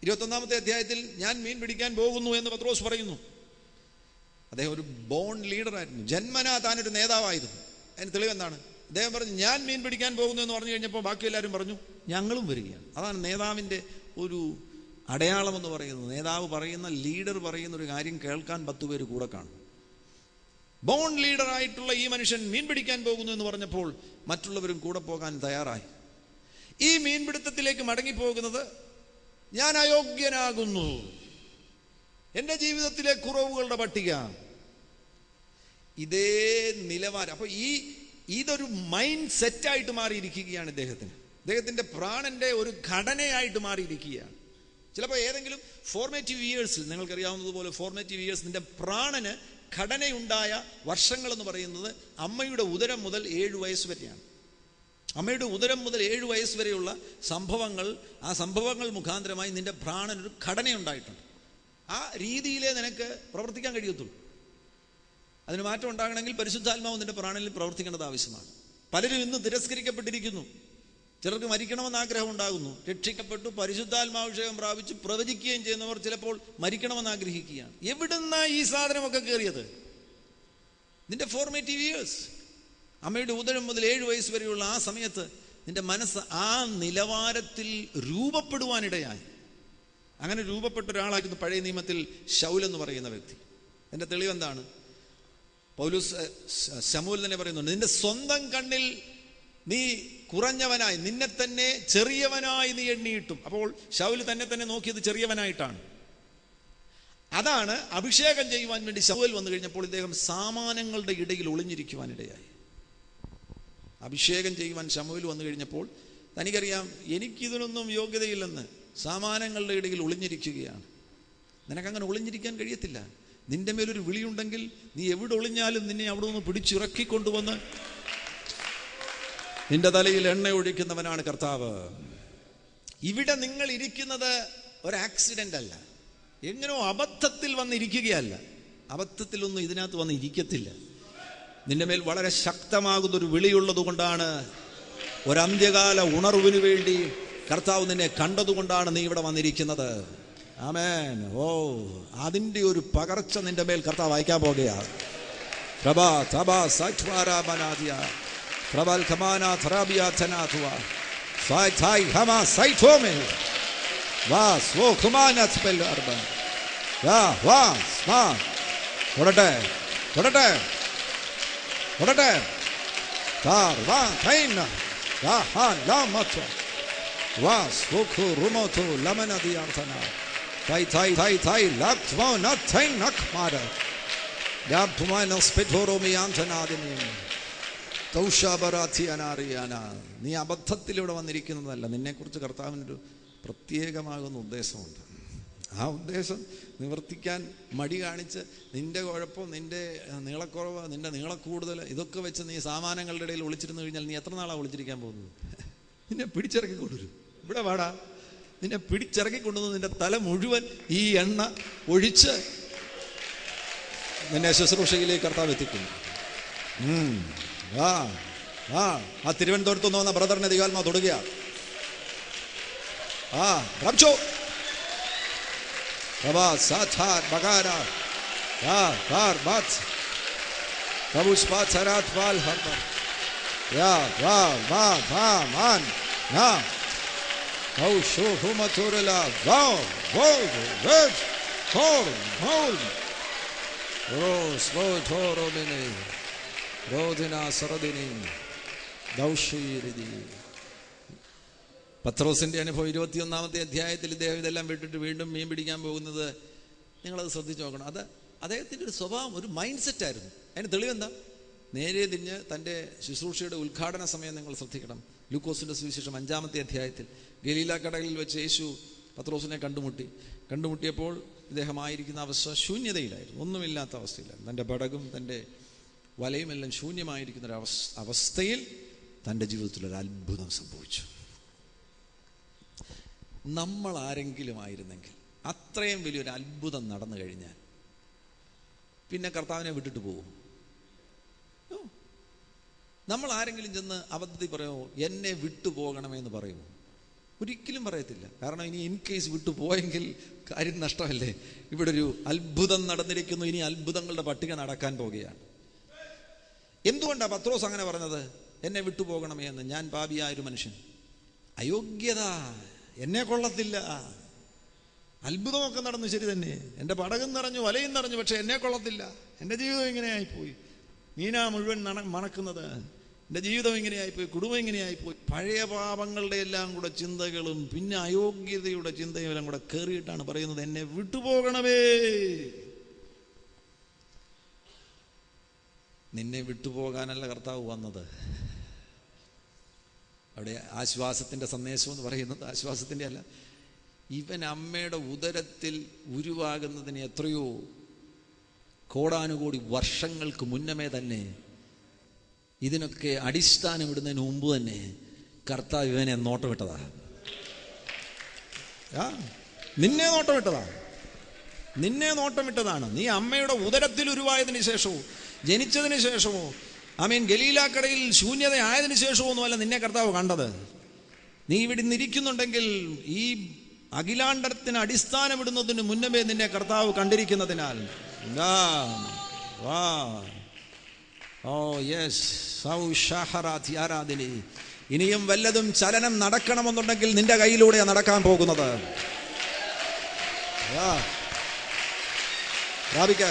21 അധ്യായത്തിൽ ഞാൻ മീൻ പിടിക്കാൻ പോകുന്നു എന്ന് പത്രോസ് പറയുന്നു. അദ്ദേഹം ഒരു ബോൺ ലീഡറായിരുന്നു. ജന്മനാ താനൊരു നേതാവായിരുന്നു. അതിന് തെളിവെന്താണ്? അദ്ദേഹം പറഞ്ഞു, ഞാൻ മീൻ പിടിക്കാൻ പോകുന്നു എന്ന് പറഞ്ഞു കഴിഞ്ഞപ്പോൾ ബാക്കി എല്ലാവരും പറഞ്ഞു, ഞങ്ങളും വരികയാണ്. അതാണ് നേതാവിൻ്റെ ഒരു അടയാളം എന്ന് പറയുന്നത്. നേതാവ് പറയുന്ന, ലീഡർ പറയുന്ന ഒരു കാര്യം കേൾക്കാൻ 10 പേര് കൂടെ കാണും. ബോൺ ലീഡറായിട്ടുള്ള ഈ മനുഷ്യൻ മീൻ പിടിക്കാൻ പോകുന്നു എന്ന് പറഞ്ഞപ്പോൾ മറ്റുള്ളവരും കൂടെ പോകാൻ തയ്യാറായി. ഈ മീൻപിടുത്തത്തിലേക്ക് മടങ്ങിപ്പോകുന്നത്, ഞാൻ അയോഗ്യനാകുന്നു, എൻ്റെ ജീവിതത്തിലെ കുറവുകളുടെ പട്ടിക, ഇതേ നിലവാരം. അപ്പോൾ ഇതൊരു മൈൻഡ് സെറ്റായിട്ട് മാറിയിരിക്കുകയാണ് അദ്ദേഹത്തിൻ്റെ പ്രാണന്റെ ഒരു ഘടനയായിട്ട് മാറിയിരിക്കുകയാണ്. ചിലപ്പോൾ ഏതെങ്കിലും ഫോർമേറ്റീവ് ഇയേഴ്സിൽ, നിങ്ങൾക്കറിയാവുന്നതുപോലെ ഫോർമേറ്റീവ് ഇയേഴ്സ്, നിന്റെ പ്രാണന് ഘടനയുണ്ടായ വർഷങ്ങൾ എന്ന് പറയുന്നത് അമ്മയുടെ ഉദരം മുതൽ 7 വയസ്സ് വരെയാണ്. അമ്മയുടെ ഉദരം മുതൽ 7 വയസ്സ് വരെയുള്ള സംഭവങ്ങൾ, ആ സംഭവങ്ങൾ മുഖാന്തരമായി നിന്റെ പ്രാണനൊരു ഘടനയുണ്ടായിട്ടുണ്ട്. ആ രീതിയിലേ നിനക്ക് പ്രവർത്തിക്കാൻ കഴിയത്തുള്ളൂ. അതിന് മാറ്റം ഉണ്ടാകണമെങ്കിൽ പരിശുദ്ധാത്മാവ് നിന്റെ പ്രാണനിൽ പ്രവർത്തിക്കേണ്ടത് ആവശ്യമാണ്. പലരും ഇന്ന് തിരസ്കരിക്കപ്പെട്ടിരിക്കുന്നു. ചിലർക്ക് മരിക്കണമെന്ന് ആഗ്രഹം ഉണ്ടാകുന്നു. രക്ഷിക്കപ്പെട്ടു പരിശുദ്ധാത്മാഭിഷേകം പ്രാപിച്ച് പ്രവചിക്കുകയും ചെയ്യുന്നവർ ചിലപ്പോൾ മരിക്കണമെന്ന് ആഗ്രഹിക്കുകയാണ്. എവിടുന്നാ ഈ സാധനമൊക്കെ കയറിയത്? നിന്റെ ഫോർമേറ്റീവ് ഇയേഴ്സ്, അമ്മയുടെ ഉദരം മുതൽ 7 വയസ്സ് വരെയുള്ള ആ സമയത്ത് നിന്റെ മനസ്സ് ആ നിലവാരത്തിൽ രൂപപ്പെടുവാനിടയായി. അങ്ങനെ രൂപപ്പെട്ട ഒരാളായിരുന്നു പഴയ നിയമത്തിൽ ശൗൽ എന്ന് പറയുന്ന വ്യക്തി. എൻ്റെ തെളിവെന്താണ്? പൗലോസ് ശമൂൽ തന്നെ പറയുന്നുണ്ട്, നിന്റെ സ്വന്തം കണ്ണിൽ നീ കുറഞ്ഞവനായി, നിന്നെ തന്നെ ചെറിയവനായി നീ എണ്ണിയിട്ടും. അപ്പോൾ ശൗൽ തന്നെ നോക്കിയത് ചെറിയവനായിട്ടാണ്. അതാണ് അഭിഷേകം ചെയ്യുവാൻ വേണ്ടി ശമൂവേൽ വന്നു കഴിഞ്ഞപ്പോൾ ഇദ്ദേഹം സാമാനങ്ങളുടെ ഇടയിൽ ഒളിഞ്ഞിരിക്കുവാനിടയായി. അഭിഷേകം ചെയ്യുവാൻ ശമൂവേൽ വന്നു കഴിഞ്ഞപ്പോൾ തനിക്കറിയാം എനിക്കിതിനൊന്നും യോഗ്യതയില്ലെന്ന്, സാമാനങ്ങളുടെ ഇടയിൽ ഒളിഞ്ഞിരിക്കുകയാണ്. നിനക്കങ്ങനെ ഒളിഞ്ഞിരിക്കാൻ കഴിയത്തില്ല. നിന്റെ മേലൊരു വിളിയുണ്ടെങ്കിൽ നീ എവിടെ ഒളിഞ്ഞാലും നിന്നെ അവിടെ നിന്ന് പിടിച്ചിറക്കിക്കൊണ്ടുവന്ന് നിന്റെ തലയിൽ എണ്ണ ഒഴിക്കുന്നവനാണ് കർത്താവ്. ഇവിടെ നിങ്ങൾ ഇരിക്കുന്നത് ഒരു ആക്സിഡന്റ് അല്ല, എങ്ങനോ അബദ്ധത്തിൽ വന്നിരിക്കുകയല്ല. അബദ്ധത്തിലൊന്നും ഇതിനകത്ത് വന്ന് ഇരിക്കത്തില്ല. നിന്റെ മേൽ വളരെ ശക്തമാകുന്നൊരു വിളിയുള്ളത് കൊണ്ടാണ്, ഒരു അന്ത്യകാല ഉണർവിന് വേണ്ടി കർത്താവ് നിന്നെ കണ്ടതുകൊണ്ടാണ് നീ ഇവിടെ വന്നിരിക്കുന്നത്. ആമേൻ. ഓ, അതിൻ്റെ ഒരു പകർച്ച നിന്റെ മേൽ കർത്താവ് അയക്കാൻ പോകുകയാണ്. പ്രഭാ തബാ സൈറ്റ്വാരാബനാദിയ പ്രബൽ ഖമാനാ ഥറാബിയ തനാതുവ ഫൈ തൈ ഹമാ സൈറ്റോമെ വാസ് വോ ഖമാനാ സ്പെൽ അർബ യാ വാസ് മാ ഓടട്ടെ ഓടട്ടെ ഓടട്ടെ താർ വാ തൈന യാ ഹാ ലാ മത്വ വാസ് വോ ഖു റുമോതു ലമനദി അർഥന തൈ തൈ തൈ തൈ ലക്വ നതൈ നഖ്മാര യാ തുമാന സ്പെറ്റോറോമി ആന്തനാദിനി നീ അബദ്ധത്തിലൂടെ വന്നിരിക്കുന്നതല്ല. നിന്നെക്കുറിച്ച് കർത്താവിനൊരു പ്രത്യേകമാകുന്ന ഉദ്ദേശമുണ്ട്. ആ ഉദ്ദേശം നിവർത്തിക്കാൻ മടി കാണിച്ച് നിന്റെ കുഴപ്പം, നിന്റെ നീളക്കുറവ്, നിന്റെ നീളക്കൂടുതൽ, ഇതൊക്കെ വെച്ച് നീ സാമാനങ്ങളുടെ ഇടയിൽ ഒളിച്ചിരുന്നു കഴിഞ്ഞാൽ നീ എത്ര നാളാണ് ഒളിച്ചിരിക്കാൻ പോകുന്നത്? നിന്നെ പിടിച്ചിറക്കി കൊണ്ടുവരും. ഇവിടെ വാടാ, നിന്നെ പിടിച്ചിറക്കി കൊണ്ടുവന്ന് നിന്റെ തല മുഴുവൻ ഈ എണ്ണ ഒഴിച്ച് നിന്നെ ശുശ്രൂഷയിലേക്ക് കർത്താവ് എത്തിക്കുന്നു. ആ തിരുവനന്തപുരത്ത് നിന്ന് വന്ന ബ്രദറിനെ ദൈവാത്മാവ് തൊടുക. പത്രോസിന്റെ അനുഭവം 21-ാമത്തെ അധ്യായത്തിൽ ഇദ്ദേഹം ഇതെല്ലാം വിട്ടിട്ട് വീണ്ടും മീൻ പിടിക്കാൻ പോകുന്നത് നിങ്ങളത് ശ്രദ്ധിച്ചു നോക്കണം. അത് അദ്ദേഹത്തിൻ്റെ ഒരു സ്വഭാവം, ഒരു മൈൻഡ് സെറ്റായിരുന്നു. അതിന് തെളിവെന്താ? നേരെ തിരിഞ്ഞ് തൻ്റെ ശുശ്രൂഷയുടെ ഉദ്ഘാടന സമയം നിങ്ങൾ ശ്രദ്ധിക്കണം. ലൂക്കോസിന്റെ സുവിശേഷം 5-ാമത്തെ അധ്യായത്തിൽ ഗലീല കടലിൽ വെച്ച് യേശു പത്രോസിനെ കണ്ടുമുട്ടിയപ്പോൾ ഇദ്ദേഹമായിരിക്കുന്ന അവസ്ഥ ശൂന്യതയിലായിരുന്നു, ഒന്നുമില്ലാത്ത അവസ്ഥയിലായിരുന്നു. തൻ്റെ പടകും തൻ്റെ വലയുമെല്ലാം ശൂന്യമായിരിക്കുന്ന ഒരു അവസ്ഥയിൽ തൻ്റെ ജീവിതത്തിലൊരു അത്ഭുതം സംഭവിച്ചു. നമ്മൾ ആരെങ്കിലും ആയിരുന്നെങ്കിൽ, അത്രയും വലിയൊരു അത്ഭുതം നടന്നു കഴിഞ്ഞാൽ പിന്നെ കർത്താവിനെ വിട്ടിട്ട് പോകും? നമ്മൾ ആരെങ്കിലും ചെന്ന് അബദ്ധത്തിൽ പറയുമോ, എന്നെ വിട്ടു പോകണമെന്ന് പറയുമോ? ഒരിക്കലും പറയത്തില്ല. കാരണം ഇനി ഇൻ കേസ് വിട്ടു പോയെങ്കിൽ കാര്യം നഷ്ടമല്ലേ. ഇവിടെ ഒരു അത്ഭുതം നടന്നിരിക്കുന്നു, ഇനി അത്ഭുതങ്ങളുടെ പട്ടിക നടക്കാൻ പോകുകയാണ്. എന്തുകൊണ്ടാണ് പത്രോസ് അങ്ങനെ പറഞ്ഞത്? എന്നെ വിട്ടുപോകണമേ എന്ന്. ഞാൻ പാപിയായൊരു മനുഷ്യൻ, അയോഗ്യത, എന്നെ കൊള്ളത്തില്ല. അത്ഭുതമൊക്കെ നടന്നു, ശരി തന്നെ, എൻ്റെ പടകം നിറഞ്ഞു, വലയും നിറഞ്ഞു, പക്ഷെ എന്നെ കൊള്ളത്തില്ല. എൻ്റെ ജീവിതം ഇങ്ങനെയായിപ്പോയി, മീനാ മുഴുവൻ മണക്കുന്നത്, എൻ്റെ ജീവിതം ഇങ്ങനെയായിപ്പോയി, കുടുംബം ഇങ്ങനെയായിപ്പോയി. പഴയ പാപങ്ങളുടെ എല്ലാം കൂടെ ചിന്തകളും പിന്നെ അയോഗ്യതയുടെ ചിന്തയും എല്ലാം കൂടെ കയറിയിട്ടാണ് പറയുന്നത്, എന്നെ വിട്ടുപോകണമേ. നിന്നെ വിട്ടുപോകാനല്ല കർത്താവ് വന്നത്. അവിടെ ആശ്വാസത്തിൻ്റെ സന്ദേശം എന്ന് പറയുന്നത് ആശ്വാസത്തിൻ്റെ അല്ല, ഇവൻ അമ്മയുടെ ഉദരത്തിൽ ഉരുവാകുന്നതിന് എത്രയോ കോടാനുകോടി വർഷങ്ങൾക്ക് മുന്നമേ തന്നെ, ഇതിനൊക്കെ അടിസ്ഥാനമിടുന്നതിന് മുമ്പ് തന്നെ കർത്താവ് ഇവനെ നോട്ടമിട്ടതാ. നിന്നെ നോട്ടമിട്ടതാണ്. നീ അമ്മയുടെ ഉദരത്തിൽ ഉരുവായതിന് ശേഷമോ ജനിച്ചതിന് ശേഷമോ ഗലീലാക്കടയിൽ ശൂന്യത ആയതിനു ശേഷമോ ഒന്നുമല്ല നിന്നെ കർത്താവ് കണ്ടത്. നീ ഇവിടെ നിന്നിരിക്കുന്നുണ്ടെങ്കിൽ ഈ അഖിലാണ്ടത്തിന് അടിസ്ഥാനമിടുന്നതിന് മുന്നമേ നിന്നെ കർത്താവ് കണ്ടിരിക്കുന്നതിനാൽ ഇനിയും വല്ലതും ചലനം നടക്കണമെന്നുണ്ടെങ്കിൽ നിന്റെ കയ്യിലൂടെയാണ് നടക്കാൻ പോകുന്നത്. പ്രാപിക്ക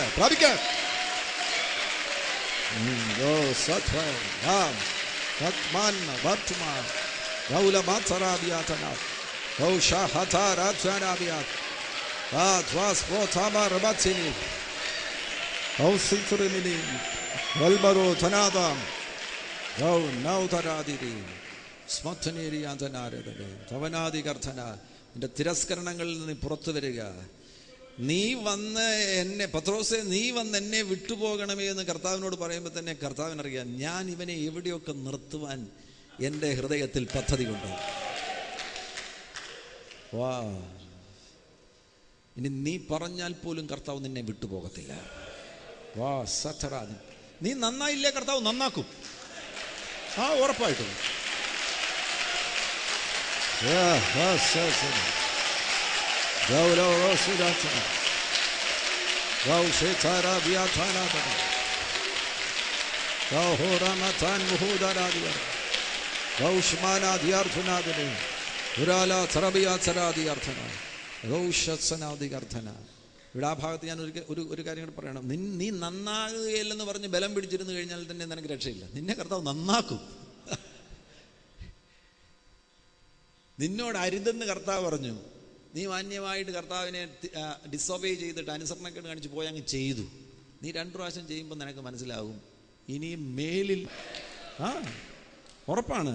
നിന്റെ തിരസ്കരണങ്ങളിൽ നിന്ന് പുറത്തു വരിക. നീ വന്ന് എന്നെ പത്രോസേ, നീ വന്ന് എന്നെ വിട്ടുപോകണമേ എന്ന് കർത്താവിനോട് പറയുമ്പോൾ തന്നെ കർത്താവിനറിയാം, ഞാൻ ഇവനെ എവിടെയൊക്കെ നിർത്തുവാൻ എൻ്റെ ഹൃദയത്തിൽ പദ്ധതിയുണ്ട്. വാ, ഇനി നീ പറഞ്ഞാൽ പോലും കർത്താവ് നിന്നെ വിട്ടുപോകത്തില്ല. വാ സത്തറാ, നീ നന്നായില്ലേ കർത്താവ് നന്നാക്കും. ഉറപ്പായിട്ടും. ഇവിടെ ആ ഭാഗത്ത് ഞാൻ ഒരു കാര്യം കൂടെ പറയണം. നീ നന്നാകുകയില്ലെന്ന് പറഞ്ഞ് ബലം പിടിച്ചിരുന്നു കഴിഞ്ഞാൽ തന്നെ നിനക്ക് രക്ഷയില്ല. നിന്നെ കർത്താവ് നന്നാക്കും. നിന്നോട് അരുതെന്ന് കർത്താവ് പറഞ്ഞു, നീ മാന്യമായിട്ട് കർത്താവിനെ ഡിസൊബേ ചെയ്തിട്ട് അനുസരണക്കേട് കാണിച്ച് പോയി അങ്ങ് ചെയ്തു. നീ 2 പ്രാവശ്യം ചെയ്യുമ്പോൾ നിനക്ക് മനസ്സിലാകും ഇനിയും മേലിൽ. ഉറപ്പാണ്.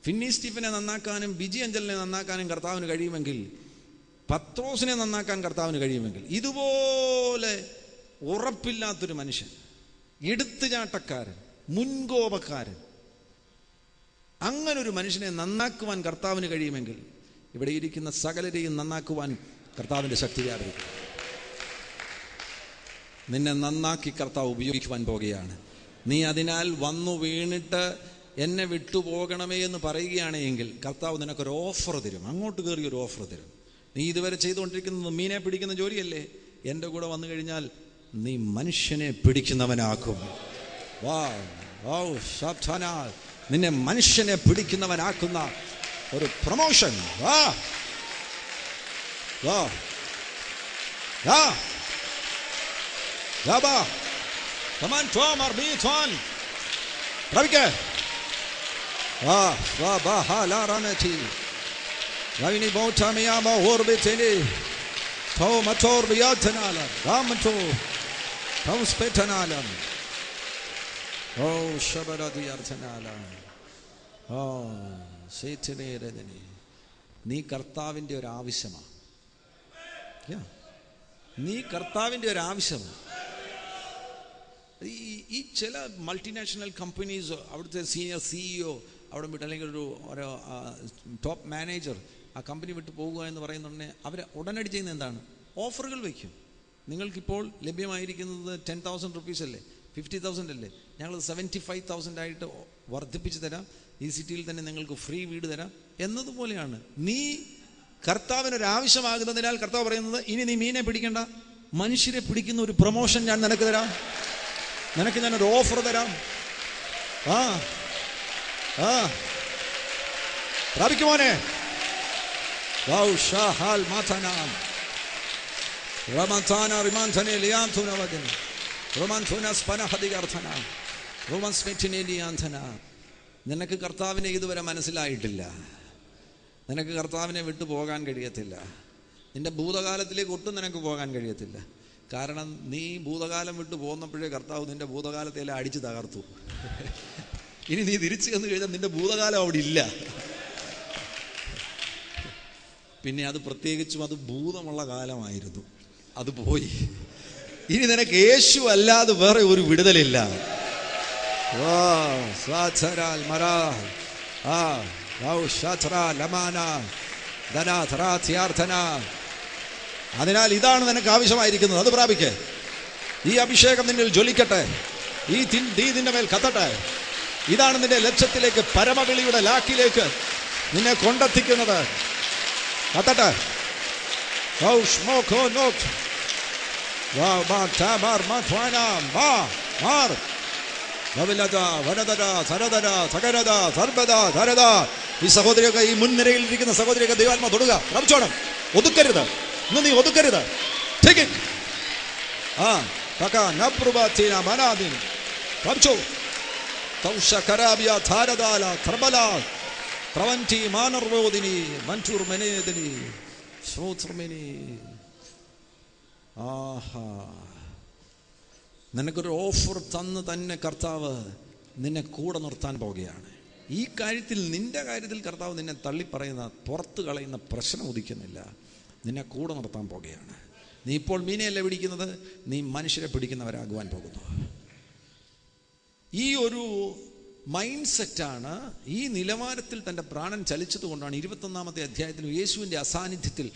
ഫിന്നി സ്റ്റീഫനെ നന്നാക്കാനും ബിജി അഞ്ചലിനെ നന്നാക്കാനും കർത്താവിന് കഴിയുമെങ്കിൽ, പത്രോസിനെ നന്നാക്കാൻ കർത്താവിന് കഴിയുമെങ്കിൽ, ഇതുപോലെ ഉറപ്പില്ലാത്തൊരു മനുഷ്യൻ, എടുത്തുചാട്ടക്കാരൻ, മുൻകോപക്കാരൻ, അങ്ങനൊരു മനുഷ്യനെ നന്നാക്കുവാൻ കർത്താവിന് കഴിയുമെങ്കിൽ ഇവിടെ ഇരിക്കുന്ന സകലരെയും നന്നാക്കുവാൻ കർത്താവിൻ്റെ ശക്തി വ്യാപരിക്കും. നിന്നെ നന്നാക്കി കർത്താവ് ഉപയോഗിക്കുവാൻ പോകുകയാണ്. നീ അതിനാൽ വന്നു വീണിട്ട് എന്നെ വിട്ടുപോകണമേ എന്ന് പറയുകയാണെങ്കിൽ കർത്താവ് നിനക്കൊരു ഓഫർ തരും. അങ്ങോട്ട് കയറി ഒരു ഓഫർ തരും. നീ ഇതുവരെ ചെയ്തുകൊണ്ടിരിക്കുന്നത് മീനെ പിടിക്കുന്ന ജോലിയല്ലേ, എൻ്റെ കൂടെ വന്നു കഴിഞ്ഞാൽ നീ മനുഷ്യനെ പിടിക്കുന്നവനാക്കും. നിന്നെ മനുഷ്യനെ പിടിക്കുന്നവനാക്കുന്ന ഒരു പ്രൊമോഷൻ. നീ കർത്താവിൻ്റെ ഒരു ആവശ്യമാണ്. നീ കർത്താവിൻ്റെ ഒരു ആവശ്യമാണ്. ഈ ചില മൾട്ടിനാഷണൽ കമ്പനീസ്, അവിടുത്തെ സീനിയർ CEO അവിടെ വിട്ട്, അല്ലെങ്കിൽ ഒരു ടോപ്പ് മാനേജർ ആ കമ്പനി വിട്ട് പോകുക എന്ന് പറയുന്നുണ്ടെങ്കിൽ അവർ ഉടനടി ചെയ്യുന്നത് എന്താണ്? ഓഫറുകൾ വയ്ക്കും. നിങ്ങൾക്കിപ്പോൾ ലഭ്യമായിരിക്കുന്നത് 10,000 റുപ്പീസ് അല്ലേ, 50,000 അല്ലേ, ഞങ്ങൾ 75,000 ആയിട്ട് വർദ്ധിപ്പിച്ച് തരാം, ഈ സിറ്റിയിൽ തന്നെ നിങ്ങൾക്ക് ഫ്രീ വീട് തരാം എന്നതുപോലെയാണ്. നീ കർത്താവിനൊരാവശ്യമാകുന്നതിനാൽ കർത്താവ് പറയുന്നത്, ഇനി നീ മീനെ പിടിക്കണ്ട, മനുഷ്യരെ പിടിക്കുന്ന ഒരു പ്രൊമോഷൻ ഞാൻ നിനക്ക് തരാം, നിനക്ക് ഞാനൊരു ഓഫർ തരാം. പ്രാപിക്കുമോനെ? നിനക്ക് കർത്താവിനെ ഇതുവരെ മനസ്സിലായിട്ടില്ല. നിനക്ക് കർത്താവിനെ വിട്ടു പോകാൻ കഴിയത്തില്ല. നിന്റെ ഭൂതകാലത്തിലേക്ക് ഒട്ടും നിനക്ക് പോകാൻ കഴിയത്തില്ല. കാരണം നീ ഭൂതകാലം വിട്ട് പോന്നപ്പോഴേ കർത്താവ് നിന്റെ ഭൂതകാലത്തെല്ലാം അടിച്ച് തകർത്തു. ഇനി നീ തിരിച്ചു ചെന്ന് കഴിഞ്ഞാൽ നിന്റെ ഭൂതകാലം അവിടെ ഇല്ല. പിന്നെ അത് പ്രത്യേകിച്ചും അത് ഭൂതമുള്ള കാലമായിരുന്നു, അത് പോയി. ഇനി നിനക്ക് യേശു അല്ലാതെ വേറെ ഒരു വിടുതലില്ല. അതിനാൽ ഇതാണ് നിനക്ക് ആവശ്യമായിരിക്കുന്നത്, അത് പ്രാപിക്കേ. ഈ അഭിഷേകം നിന്നിൽ ജ്വലിക്കട്ടെ, ഈ തീ നിന്റെ മേൽ കത്തട്ടെ. ഇതാണ് നിന്റെ ലക്ഷ്യത്തിലേക്ക്, പരമവിളിയുടെ ലാക്കിലേക്ക് നിന്നെ കൊണ്ടെത്തിക്കുന്നത്. കത്തട്ടെ. ഈ സഹോദരിയൊക്കെ, ഈ മുൻനിരയിൽ ഇരിക്കുന്ന സഹോദരിയൊക്കെ ദൈവാത്മാ തൊടുക, പ്രാപിച്ചോണം. ഒതുക്കരുത്, ഇന്ന് നീ ഒതുക്കരുത്. നിനക്കൊരു ഓഫർ തന്ന് തന്നെ കർത്താവ് നിന്നെ കൂടെ നിർത്താൻ പോവുകയാണ്. ഈ കാര്യത്തിൽ, നിന്റെ കാര്യത്തിൽ കർത്താവ് നിന്നെ തള്ളിപ്പറയുന്ന, പുറത്ത് കളയുന്ന പ്രശ്നം ഉദിക്കുന്നില്ല. നിന്നെ കൂടെ നിർത്താൻ പോകുകയാണ്. നീ ഇപ്പോൾ മീനെയല്ല പിടിക്കുന്നത്, നീ മനുഷ്യരെ പിടിക്കുന്നവരാകുവാൻ പോകുന്നു. ഈ ഒരു മൈൻഡ് സെറ്റാണ്, ഈ നിലവാരത്തിൽ തൻ്റെ പ്രാണൻ ചലിച്ചത് കൊണ്ടാണ് 21-ാമത്തെ അധ്യായത്തിൽ യേശുവിൻ്റെ അസാന്നിധ്യത്തിൽ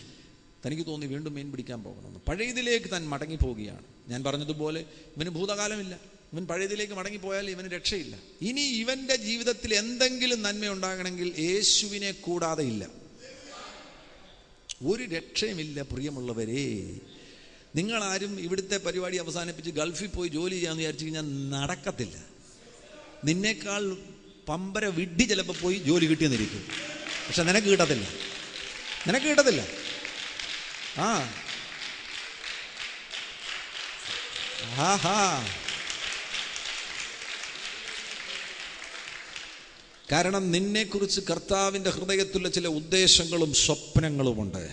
തനിക്ക് തോന്നി വീണ്ടും മീൻ പിടിക്കാൻ പോകണമെന്ന്. പഴയതിലേക്ക് താൻ മടങ്ങിപ്പോവുകയാണ്. ഞാൻ പറഞ്ഞതുപോലെ ഇവന് ഭൂതകാലമില്ല. ഇവൻ പഴയതിലേക്ക് മടങ്ങിപ്പോയാൽ ഇവന് രക്ഷയില്ല. ഇനി ഇവൻ്റെ ജീവിതത്തിൽ എന്തെങ്കിലും നന്മ ഉണ്ടാകണമെങ്കിൽ യേശുവിനെ കൂടാതെ ഇല്ല, ഒരു രക്ഷയുമില്ല. പ്രിയമുള്ളവരെ, നിങ്ങളാരും ഇവിടുത്തെ പരിപാടി അവസാനിപ്പിച്ച് ഗൾഫിൽ പോയി ജോലി ചെയ്യാമെന്ന് വിചാരിച്ചു കഴിഞ്ഞാൽ നടക്കത്തില്ല. നിന്നേക്കാൾ പമ്പര വിഡ്ഢി ചിലപ്പോൾ പോയി ജോലി കിട്ടിയെന്നിരിക്കും, പക്ഷെ നിനക്ക് കിട്ടത്തില്ല, നിനക്ക് കിട്ടത്തില്ല. കാരണം നിന്നെക്കുറിച്ച് കർത്താവിൻ്റെ ഹൃദയത്തിലുള്ള ചില ഉദ്ദേശങ്ങളും സ്വപ്നങ്ങളുമുണ്ട്.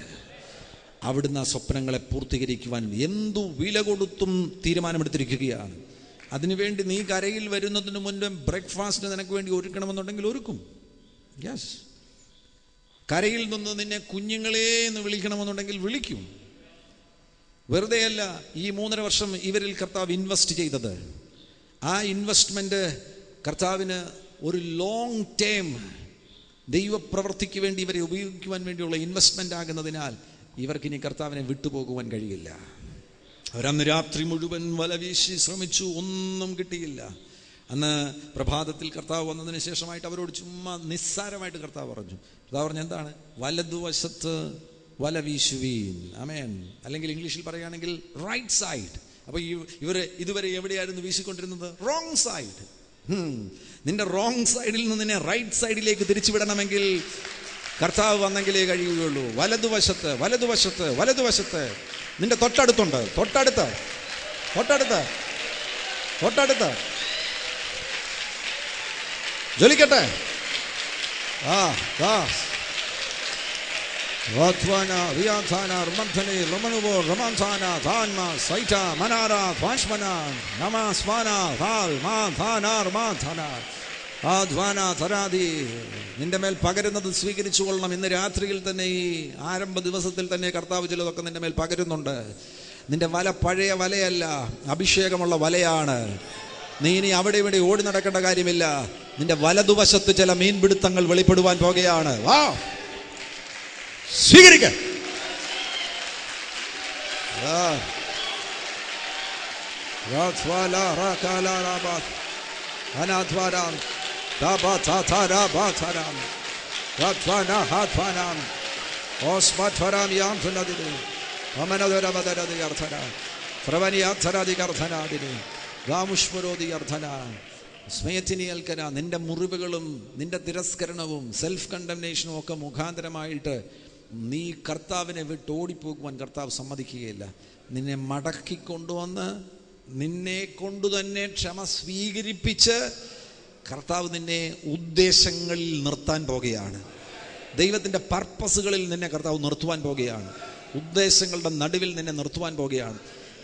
അവിടുന്ന് ആ സ്വപ്നങ്ങളെ പൂർത്തീകരിക്കുവാൻ എന്തു വില കൊടുത്തും തീരുമാനമെടുത്തിരിക്കുകയാണ്. അതിനുവേണ്ടി നീ കരയിൽ വരുന്നതിന് മുൻപ് ബ്രേക്ക്ഫാസ്റ്റ് നിനക്ക് വേണ്ടി ഒരുക്കണമെന്നുണ്ടെങ്കിൽ ഒരുക്കും. യെസ്. കരയിൽ നിന്ന് നിന്നെ കുഞ്ഞുങ്ങളെ എന്ന് വിളിക്കണമെന്നുണ്ടെങ്കിൽ വിളിക്കും. വെറുതെയല്ല ഈ 3.5 വർഷം ഇവരിൽ കർത്താവ് ഇൻവെസ്റ്റ് ചെയ്തത്. ആ ഇൻവെസ്റ്റ്മെന്റ് കർത്താവിന് ഒരു ലോങ് ടേം ദൈവപ്രവൃത്തിക്ക് വേണ്ടി ഇവരെ ഉപയോഗിക്കുവാൻ വേണ്ടിയുള്ള ഇൻവെസ്റ്റ്മെന്റ് ആകുന്നതിനാൽ ഇവർക്കിനി കർത്താവിനെ വിട്ടുപോകുവാൻ കഴിയില്ല. അവരന്ന് രാത്രി മുഴുവൻ വല വീശി ശ്രമിച്ചു, ഒന്നും കിട്ടിയില്ല. അന്ന് പ്രഭാതത്തിൽ കർത്താവ് വന്നതിന് ശേഷമായിട്ട് അവരോട് ചുമ്മാ നിസ്സാരമായിട്ട് കർത്താവ് പറഞ്ഞു. കർത്താവ് പറഞ്ഞു എന്താണ്? വലതുവശത്ത് വല വീശുവീൻ. ആമേൻ. അല്ലെങ്കിൽ ഇംഗ്ലീഷിൽ പറയുകയാണെങ്കിൽ റൈറ്റ് സൈഡ്. അപ്പൊ ഇവര് ഇതുവരെ എവിടെയായിരുന്നു വീശിക്കൊണ്ടിരുന്നത്? Wrong side. നിന്റെ റോങ് സൈഡിൽ നിന്ന് നിന്നെ റൈറ്റ് സൈഡിലേക്ക് തിരിച്ചുവിടണമെങ്കിൽ കർത്താവ് വന്നെങ്കിലേ കഴിയുകയുള്ളൂ. വലതുവശത്ത്, വലതുവശത്ത്, വലതുവശത്ത്, നിന്റെ തൊട്ടടുത്തുണ്ട്, തൊട്ടടുത്ത്, തൊട്ടടുത്ത്, തൊട്ടടുത്ത്. ജ്വലിക്കട്ടെ. നിന്റെ മേൽ പകരുന്നത് സ്വീകരിച്ചു കൊള്ളണം. ഇന്ന് രാത്രിയിൽ തന്നെ, ഈ ആരംഭ ദിവസത്തിൽ തന്നെ കർത്താവ് ചിലതൊക്കെ നിന്റെ മേൽ പകരുന്നുണ്ട്. നിന്റെ വല പഴയ വലയല്ല, അഭിഷേകമുള്ള വലയാണ്. നീ ഇനി അവിടെ ഇവിടെ ഓടി നടക്കേണ്ട കാര്യമില്ല. നിന്റെ വലതുവശത്ത് ചില മീൻപിടുത്തങ്ങൾ വെളിപ്പെടുവാൻ പോകുകയാണ്. വാ, സ്വീകരിക്ക. നിന്റെ മുറിവുകളും നിന്റെ തിരസ്കരണവും സെൽഫ് കണ്ടംനേഷനും ഒക്കെ മുഖാന്തരമായിട്ട് നീ കർത്താവിനെ വിട്ട് ഓടിപ്പോകുവാൻ കർത്താവ് സമ്മതിക്കുകയില്ല. നിന്നെ മടക്കിക്കൊണ്ടുവന്ന് നിന്നെ കൊണ്ടു തന്നെ ക്ഷമ സ്വീകരിപ്പിച്ച് കർത്താവ് നിന്നെ ഉദ്ദേശങ്ങളിൽ നിർത്താൻ പോകുകയാണ്. ദൈവത്തിൻ്റെ പർപ്പസുകളിൽ നിന്നെ കർത്താവ് നിർത്തുവാൻ പോകുകയാണ്. ഉദ്ദേശങ്ങളുടെ നടുവിൽ നിന്നെ നിർത്തുവാൻ പോകുകയാണ്.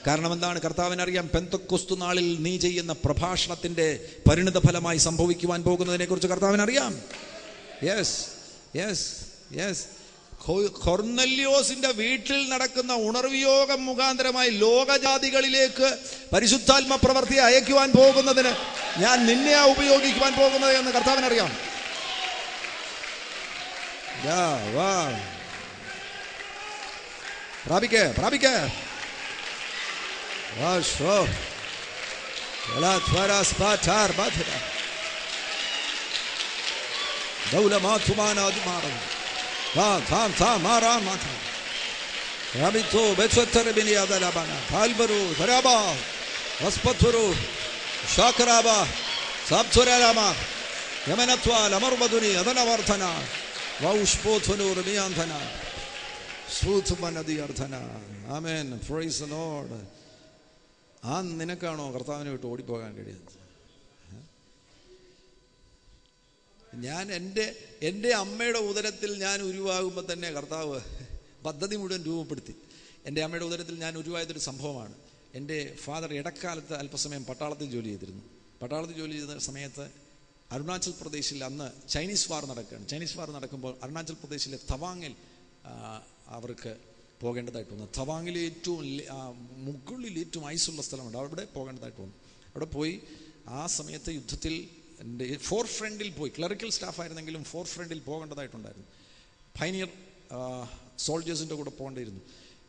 കാരണം എന്താണ്? കർത്താവിനറിയാം പെന്തക്കോസ്തു നാളിൽ നീ ചെയ്യുന്ന പ്രഭാഷണത്തിന്റെ പരിണിത ഫലമായി സംഭവിക്കുവാൻ പോകുന്നതിനെ കുറിച്ച് കർത്താവിനറിയാം. Yes yes yes. കൊർന്നല്യോസിന്റെ വീട്ടിൽ നടക്കുന്ന ഉണർവിയോഗം മുഖാന്തരമായി ലോകജാതികളിലേക്ക് പരിശുദ്ധാത്മ പ്രവൃത്തിയെ അയക്കുവാൻ പോകുന്നതിന് ഞാൻ നിന്നെയാ ഉപയോഗിക്കുവാൻ പോകുന്നത് എന്ന് കർത്താവിനറിയാം. പ്രാപിക്കേ പ്രാപിക്കേ. ആ നിനക്കാണോ കർത്താവിനെ വിട്ട് ഓടിപ്പോകാൻ കഴിയുന്നത്? ഞാൻ എൻ്റെ അമ്മയുടെ ഉദരത്തിൽ ഞാൻ ഉരുവാകുമ്പോൾ തന്നെ കർത്താവ് പദ്ധതി മുഴുവൻ രൂപപ്പെടുത്തി. എൻ്റെ അമ്മയുടെ ഉദരത്തിൽ ഞാൻ ഉരുവായതൊരു സംഭവമാണ്. എൻ്റെ ഫാദർ ഇടക്കാലത്ത് അല്പസമയം പട്ടാളത്തിൽ ജോലി ചെയ്തിരുന്നു. പട്ടാളത്തിൽ ജോലി ചെയ്ത സമയത്ത് അരുണാചൽ പ്രദേശിൽ അന്ന് ചൈനീസ് വാർ നടക്കുകയാണ്. ചൈനീസ് വാർ നടക്കുമ്പോൾ അരുണാചൽ പ്രദേശിലെ തവാങ്ങിൽ അവർക്ക് പോകേണ്ടതായിട്ട് വന്നു. തവാങ്ങിൽ മുകളിൽ ഏറ്റവും ഐസുള്ള സ്ഥലമുണ്ട്, അവിടെ പോകേണ്ടതായിട്ട് വന്നു. അവിടെ പോയി ആ സമയത്ത് യുദ്ധത്തിൽ എൻ്റെ ഫോർ ഫ്രണ്ടിൽ പോയി, ക്ലറിക്കൽ സ്റ്റാഫായിരുന്നെങ്കിലും ഫോർ ഫ്രണ്ടിൽ പോകേണ്ടതായിട്ടുണ്ടായിരുന്നു. പൈനിയർ സോൾജേഴ്സിൻ്റെ കൂടെ പോകേണ്ടിയിരുന്നു.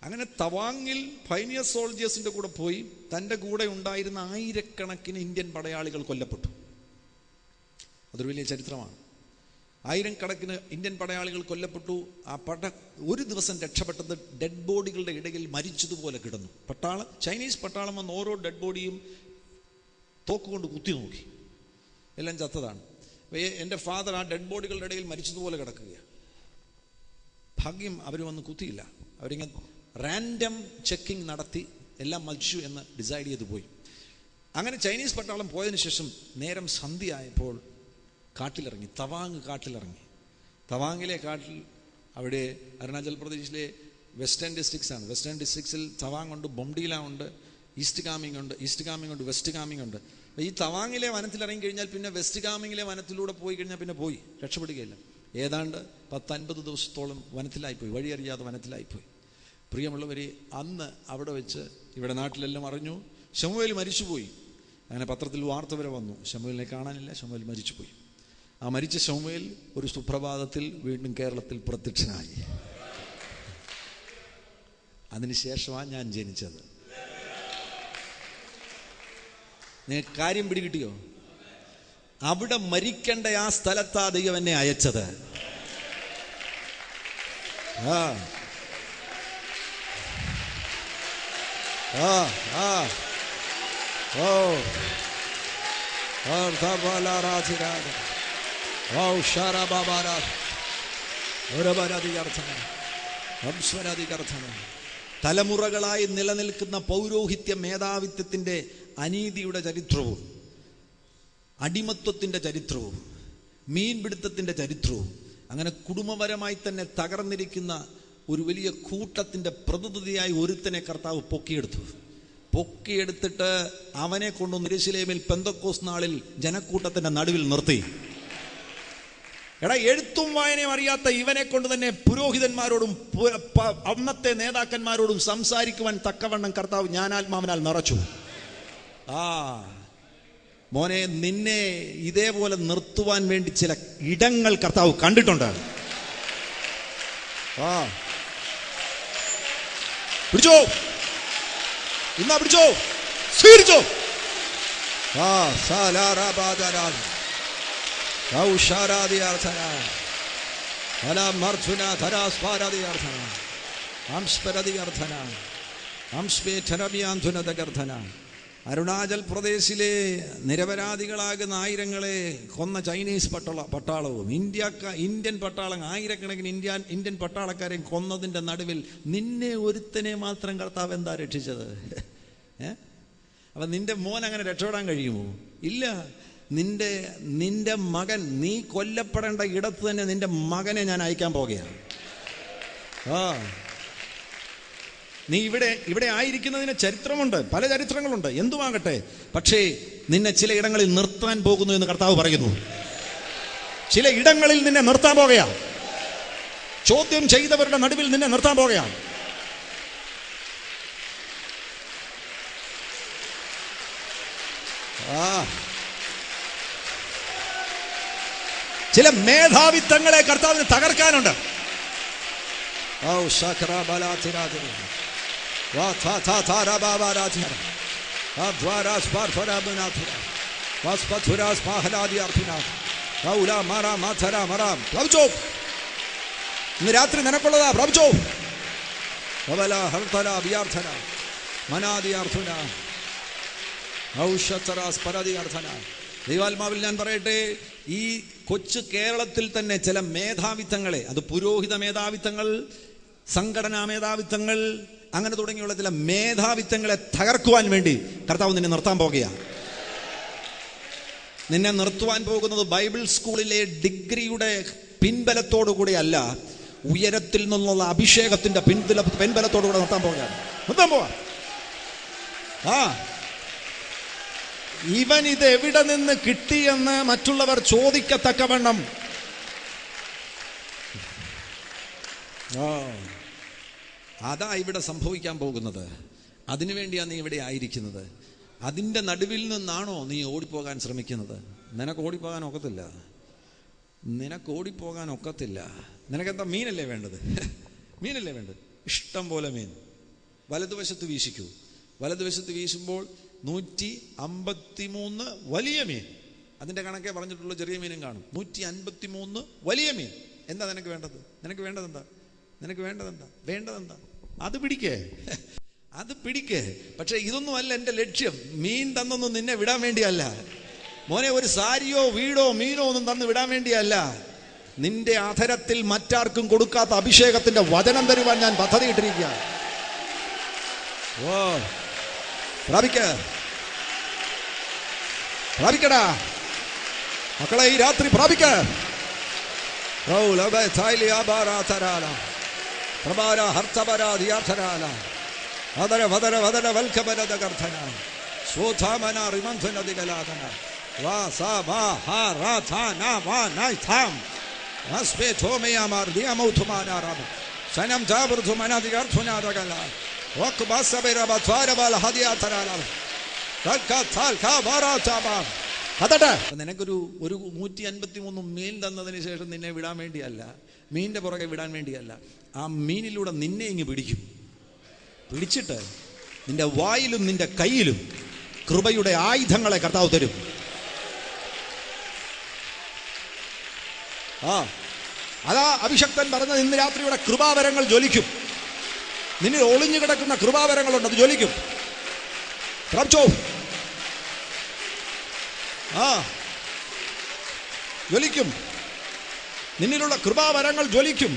അങ്ങനെ തവാങ്ങിൽ പൈനിയർ സോൾജേഴ്സിൻ്റെ കൂടെ പോയി തൻ്റെ കൂടെ ഉണ്ടായിരുന്ന ആയിരക്കണക്കിന് ഇന്ത്യൻ പടയാളികൾ കൊല്ലപ്പെട്ടു. അതൊരു വലിയ ചരിത്രമാണ്. ആയിരക്കണക്കിന് ഇന്ത്യൻ പടയാളികൾ കൊല്ലപ്പെട്ടു. ആ ഒരു ദിവസം രക്ഷപ്പെട്ടത് ഡെഡ് ബോഡികളുടെ ഇടയിൽ മരിച്ചതുപോലെ കിടന്നു. ചൈനീസ് പട്ടാളം വന്ന് ഓരോ ഡെഡ് ബോഡിയും തോക്കുകൊണ്ട് കുത്തി നോക്കി, എല്ലാം ചത്തതാണ്. എൻ്റെ ഫാദർ ആ ഡെഡ് ബോഡികളുടെ ഇടയിൽ മരിച്ചതുപോലെ കിടക്കുകയാണ്. ഭാഗ്യം അവർ വന്ന് കുത്തിയില്ല. അവരിങ്ങനെ റാൻഡം ചെക്കിംഗ് നടത്തി എല്ലാം മരിച്ചു എന്ന് ഡിസൈഡ് ചെയ്ത് പോയി. അങ്ങനെ ചൈനീസ് പട്ടാളം പോയതിനു ശേഷം നേരം സന്ധ്യയായപ്പോൾ കാട്ടിലിറങ്ങി, തവാങ് കാട്ടിലിറങ്ങി. തവാങ്ങിലെ കാട്ടിൽ, അവിടെ അരുണാചൽ പ്രദേശിലെ വെസ്റ്റേൺ ഡിസ്ട്രിക്ട്സ് ആണ്. വെസ്റ്റേൺ ഡിസ്ട്രിക്ട്സിൽ തവാങ് ഉണ്ട്, ബൊംഡീല ഉണ്ട്, ഈസ്റ്റ് കാമിങ് ഉണ്ട്, വെസ്റ്റ് കാമിങ് ഉണ്ട്. ഈ തവാങ്ങിലെ വനത്തിലിറങ്ങി കഴിഞ്ഞാൽ പിന്നെ വെസ്റ്റ് കാമിങ്ങിലെ വനത്തിലൂടെ പോയി കഴിഞ്ഞാൽ പിന്നെ പോയി രക്ഷപ്പെടുകയില്ല. ഏതാണ്ട് 10-50 ദിവസത്തോളം വനത്തിലായിപ്പോയി, വഴിയറിയാതെ വനത്തിലായിപ്പോയി. പ്രിയമുള്ളവരെ, അന്ന് അവിടെ വെച്ച് ഇവിടെ നാട്ടിലെല്ലാം അറിഞ്ഞു ശമൂവേൽ മരിച്ചുപോയി. അങ്ങനെ പത്രത്തിൽ വാർത്ത വരെ വന്നു, ശമൂവേലിനെ കാണാനില്ല, ശമൂവേൽ മരിച്ചുപോയി. ആ മരിച്ച ശമൂവേൽ ഒരു സുപ്രഭാതത്തിൽ വീണ്ടും കേരളത്തിൽ പ്രത്യക്ഷനായി. അതിനുശേഷമാണ് ഞാൻ ജനിച്ചത്. നിങ്ങൾക്ക് കാര്യം പിടികിട്ടിയോ? അവിടെ മരിക്കേണ്ട ആ സ്ഥലത്താ ദൈവം എന്നെ അയച്ചത്. തലമുറകളായി നിലനിൽക്കുന്ന പൗരോഹിത്യ മേധാവിത്വത്തിന്റെ അനീതിയുടെ ചരിത്രവും അടിമത്വത്തിന്റെ ചരിത്രവും മീൻപിടുത്തത്തിന്റെ ചരിത്രവും അങ്ങനെ കുടുംബപരമായി തന്നെ തകർന്നിരിക്കുന്ന ഒരു വലിയ കൂട്ടത്തിന്റെ പ്രതിനിധിയായി ഒരുത്തനെ കർത്താവ് പൊക്കിയെടുത്തിട്ട് അവനെ കൊണ്ടുവന്ന് യെരൂശലേമിൽ പെന്തക്കോസ്ത് നാളിൽ ജനക്കൂട്ടത്തിന്റെ നടുവിൽ നിർത്തി. എഴുത്തും വായനയും അറിയാത്ത ഇവനെ കൊണ്ട് തന്നെ പുരോഹിതന്മാരോടും അന്നത്തെ നേതാക്കന്മാരോടും സംസാരിക്കുവാൻ തക്കവണ്ണം കർത്താവ് ജ്ഞാനാത്മാവിനാൽ നിറച്ചു. മോനെ, നിന്നെ ഇതേപോലെ നിർത്തുവാൻ വേണ്ടി ചില ഇടങ്ങൾ കർത്താവ് കണ്ടിട്ടുണ്ട്. പിടിച്ചോ, ഇന്നാ പിടിച്ചോ, സ്വീകരിച്ചോ. അരുണാചൽ പ്രദേശിലെ നിരപരാധികളാകുന്ന ആയിരങ്ങളെ കൊന്ന ചൈനീസ് പട്ടാളവും ഇന്ത്യൻ പട്ടാളം ആയിരക്കണക്കിന് ഇന്ത്യൻ പട്ടാളക്കാരെയും കൊന്നതിൻ്റെ നടുവിൽ നിന്നെ ഒരുത്തനെ മാത്രം കർത്താവ് എന്താ രക്ഷിച്ചത്? അപ്പം നിന്റെ മോൻ അങ്ങനെ രക്ഷപ്പെടാൻ കഴിയുമോ? ഇല്ല. നിന്റെ മകൻ, നീ കൊല്ലപ്പെടേണ്ട ഇടത്ത് തന്നെ നിന്റെ മകനെ ഞാൻ അയക്കാൻ പോകുകയാണ്. നീ ഇവിടെ ആയിരിക്കുന്നതിന് ചരിത്രമുണ്ട്, പല ചരിത്രങ്ങളുണ്ട്, എന്തുമാകട്ടെ. പക്ഷേ നിന്നെ ചില ഇടങ്ങളിൽ നിർത്താൻ പോകുന്നു എന്ന് കർത്താവ് പറയുന്നു. ചില ഇടങ്ങളിൽ നിന്നെ നിർത്താൻ പോകുകയാണ്. ചോദ്യം ചെയ്തവരുടെ നടുവിൽ നിന്നെ നിർത്താൻ പോകുകയാണ്. ചില മേധാവിത്വങ്ങളെ കർത്താവിന് തകർക്കാനുണ്ട്. ഇന്ന് രാത്രി നിനക്കുള്ളതാ. പ്രവചോ ദൈവാത്മാവിൽ ഞാൻ പറയട്ടെ, ഈ കൊച്ചു കേരളത്തിൽ തന്നെ ചില മേധാവിത്വങ്ങളെ, അത് പുരോഹിത മേധാവിത്വങ്ങൾ, സംഘടനാ മേധാവിത്വങ്ങൾ, അങ്ങനെ തുടങ്ങിയുള്ള ചില മേധാവിത്വങ്ങളെ തകർക്കുവാൻ വേണ്ടി കർത്താവ് നിന്നെ നിർത്താൻ പോകുകയാണ്. നിന്നെ നിർത്തുവാൻ പോകുന്നത് ബൈബിൾ സ്കൂളിലെ ഡിഗ്രിയുടെ പിൻബലത്തോടു കൂടിയല്ല, ഉയരത്തിൽ നിന്നുള്ള അഭിഷേകത്തിന്റെ പിൻബലത്തോടു കൂടെ നിർത്താൻ പോകുകയാണ്. നിർത്താൻ പോവാ. ഇവൻ ഇത് എവിടെ നിന്ന് കിട്ടിയെന്ന് മറ്റുള്ളവർ ചോദിക്കത്തക്കവണ്ണം അതാ ഇവിടെ സംഭവിക്കാൻ പോകുന്നത്. അതിനുവേണ്ടിയാണ് നീ ഇവിടെ ആയിരിക്കുന്നത്. അതിൻ്റെ നടുവിൽ നിന്നാണോ നീ ഓടിപ്പോകാൻ ശ്രമിക്കുന്നത്? നിനക്ക് ഓടിപ്പോകാൻ ഒക്കത്തില്ല. നിനക്കെന്താ? മീനല്ലേ വേണ്ടത്? മീനല്ലേ വേണ്ടത്? ഇഷ്ടം പോലെ മീൻ വലതുവശത്ത് വീശിക്കൂ. വലതുവശത്ത് വീശുമ്പോൾ 153 വലിയ മീൻ. അതിൻ്റെ കണക്കേ പറഞ്ഞിട്ടുള്ള, ചെറിയ മീനും കാണും. 153 വലിയ മീൻ. എന്താ നിനക്ക് വേണ്ടത്? നിനക്ക് വേണ്ടതെന്താ? അത് പിടിക്കേ. പക്ഷെ ഇതൊന്നും അല്ല എൻ്റെ ലക്ഷ്യം. മീൻ തന്നൊന്നും നിന്നെ വിടാൻ വേണ്ടിയല്ല മോനെ. ഒരു സാരിയോ വീടോ മീനോ ഒന്നും തന്ന് വിടാൻ വേണ്ടിയല്ല. നിന്റെ അധരത്തിൽ മറ്റാർക്കും കൊടുക്കാത്ത അഭിഷേകത്തിന്റെ വചനം തരുവാൻ ഞാൻ പദ്ധതിയിട്ടിരിക്കുക. പ്രാപിക്കടാ മക്കളെ, ഈ രാത്രി പ്രാപിക്ക. നിനക്കൊരു 153 മീൻ തന്നതിന് ശേഷം നിന്നെ വിടാൻ വേണ്ടിയല്ല, മീനിന്റെ പുറകെ വിടാൻ വേണ്ടിയല്ല. ആ മീനിലൂടെ നിന്നെ ഇങ്ങ് പിടിച്ചിട്ട് നിന്റെ വായിലും നിന്റെ കയ്യിലും കൃപയുടെ ആയുധങ്ങളെ കർത്താവ് തരും. അതാ അഭിഷക്തൻ പറഞ്ഞത്, ഇന്ന് രാത്രിയുടെ കൃപാവരങ്ങൾ ജ്വലിക്കും. നിന്നിൽ ഒളിഞ്ഞു കിടക്കുന്ന കൃപാവരങ്ങളുണ്ട്, അത് ജ്വലിക്കും. ജ്വലിക്കും. നിന്നിലുള്ള കൃപാവരങ്ങൾ ജ്വലിക്കും.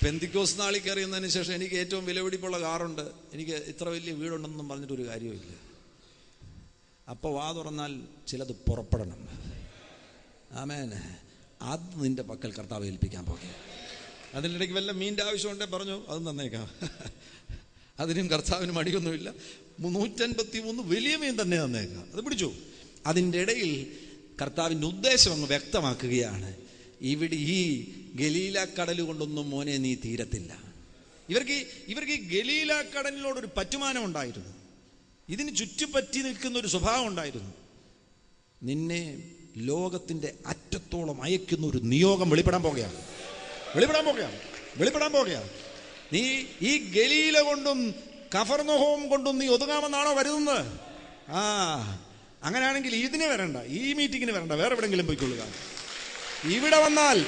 പെന്തിക്കോസ് നാളിൽ കയറിയതിനു ശേഷം എനിക്ക് ഏറ്റവും വിലപിടിപ്പുള്ള കാറുണ്ട്, എനിക്ക് ഇത്ര വലിയ വീടുണ്ടെന്നും പറഞ്ഞിട്ടൊരു കാര്യമില്ല. അപ്പോൾ വാ തുറന്നാൽ ചിലത് പുറപ്പെടണം. ആമേൻ. അത് നിന്റെ പക്കൽ കർത്താവ് ഏൽപ്പിക്കാൻ പോകുക. അതിനിടയ്ക്ക് വല്ല മീൻ്റെ ആവശ്യമുണ്ടേ പറഞ്ഞു, അതും തന്നേക്കാം. അതിനും കർത്താവിന് മടിയൊന്നുമില്ല. 153 വലിയ മീൻ തന്നെ തന്നേക്കാം, അത് പിടിച്ചു. അതിൻ്റെ ഇടയിൽ കർത്താവിൻ്റെ ഉദ്ദേശം അങ്ങ് വ്യക്തമാക്കുകയാണ്. ഇവിടെ ഈ ഗലീല കടൽ കൊണ്ടൊന്നും മോനെ നീ തീരത്തില്ല. ഇവർക്ക് ഈ ഗലീല കടലിനോടൊരു പറ്റുമാനം ഉണ്ടായിരുന്നു. ഇതിന് ചുറ്റുപറ്റി നിൽക്കുന്ന ഒരു സ്വഭാവം ഉണ്ടായിരുന്നു. നിന്നെ ലോകത്തിൻ്റെ അറ്റത്തോളം അയക്കുന്ന ഒരു നിയോഗം വെളിപ്പെടാൻ പോകുകയാണ്. നീ ഈ ഗലീല കൊണ്ടും കഫർനഹൂം കൊണ്ടും നീ ഒതുങ്ങാമെന്നാണോ കരുതുന്നത്? അങ്ങനെയാണെങ്കിൽ ഇതിന് വരണ്ട, ഈ മീറ്റിങ്ങിന് വരണ്ട, വേറെ എവിടെങ്കിലും പോയിക്കൊള്ളുക. ഇവിടെ വന്നാൽ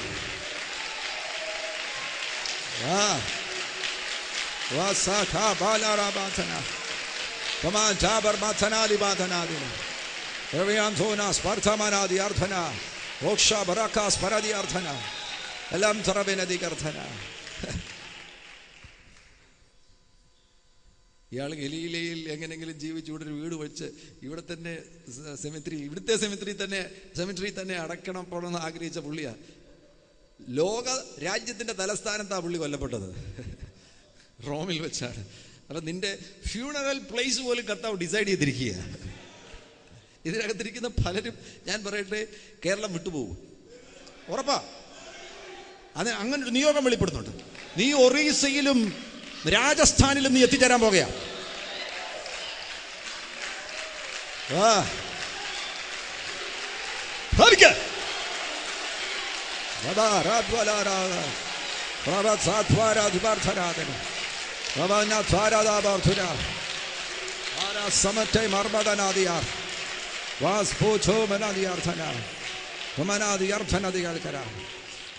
എല്ലാം ഇയാൾ ഗലീലയിൽ എങ്ങനെങ്കിലും ജീവിച്ച് ഇവിടെ ഒരു വീട് വെച്ച് ഇവിടെ തന്നെ ഇവിടുത്തെ സെമിത്രി തന്നെ അടക്കണം പോകണമെന്ന് ആഗ്രഹിച്ച പുള്ളിയാ. ലോക രാജ്യത്തിൻ്റെ തലസ്ഥാനത്താണ് പുള്ളി കൊല്ലപ്പെട്ടത്, റോമിൽ വെച്ചാണ്. അപ്പം നിന്റെ ഫ്യൂണറൽ പ്ലേസ് പോലും കർത്താവ് ഡിസൈഡ് ചെയ്തിരിക്കുക. ഇതിനകത്തിരിക്കുന്ന പലരും ഞാൻ പറയട്ടെ കേരളം വിട്ടുപോകും, ഉറപ്പാ. അത് അങ്ങനെ ഒരു നിയോഗം വെളിപ്പെടുന്നുണ്ട്. നീ ഒറീസയിലും രാജസ്ഥാനിലും നീ എത്തിച്ചേരാൻ പോകുകയാ.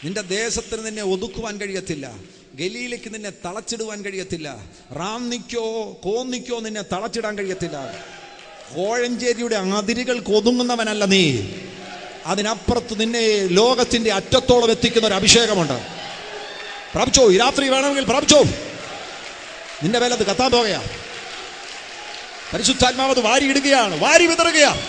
നിന്റെ ദേശത്തിന് നിന്നെ ഒതുക്കുവാൻ കഴിയത്തില്ല. ഗലീലയ്ക്ക് നിന്നെ തളച്ചിടുവാൻ കഴിയത്തില്ല. റാന്നിക്കോ കോന്നിക്കോ നിന്നെ തളച്ചിടാൻ കഴിയത്തില്ല. കോഴഞ്ചേരിയുടെ അതിരുകൾക്ക് ഒതുങ്ങുന്നവനല്ല നീ. അതിനപ്പുറത്ത് നിന്നെ ലോകത്തിന്റെ അറ്റത്തോളം എത്തിക്കുന്ന ഒരു അഭിഷേകമുണ്ട്. പ്രാപിച്ചോ, ഈ രാത്രി വേണമെങ്കിൽ പ്രാപിച്ചോ. നിന്റെ മേലത് കത്താൻ പോകുകയാ. പരിശുദ്ധാത്മാവ് അത് വാരി ഇടുകയാണ്, വാരി വിതറുകയാണ്.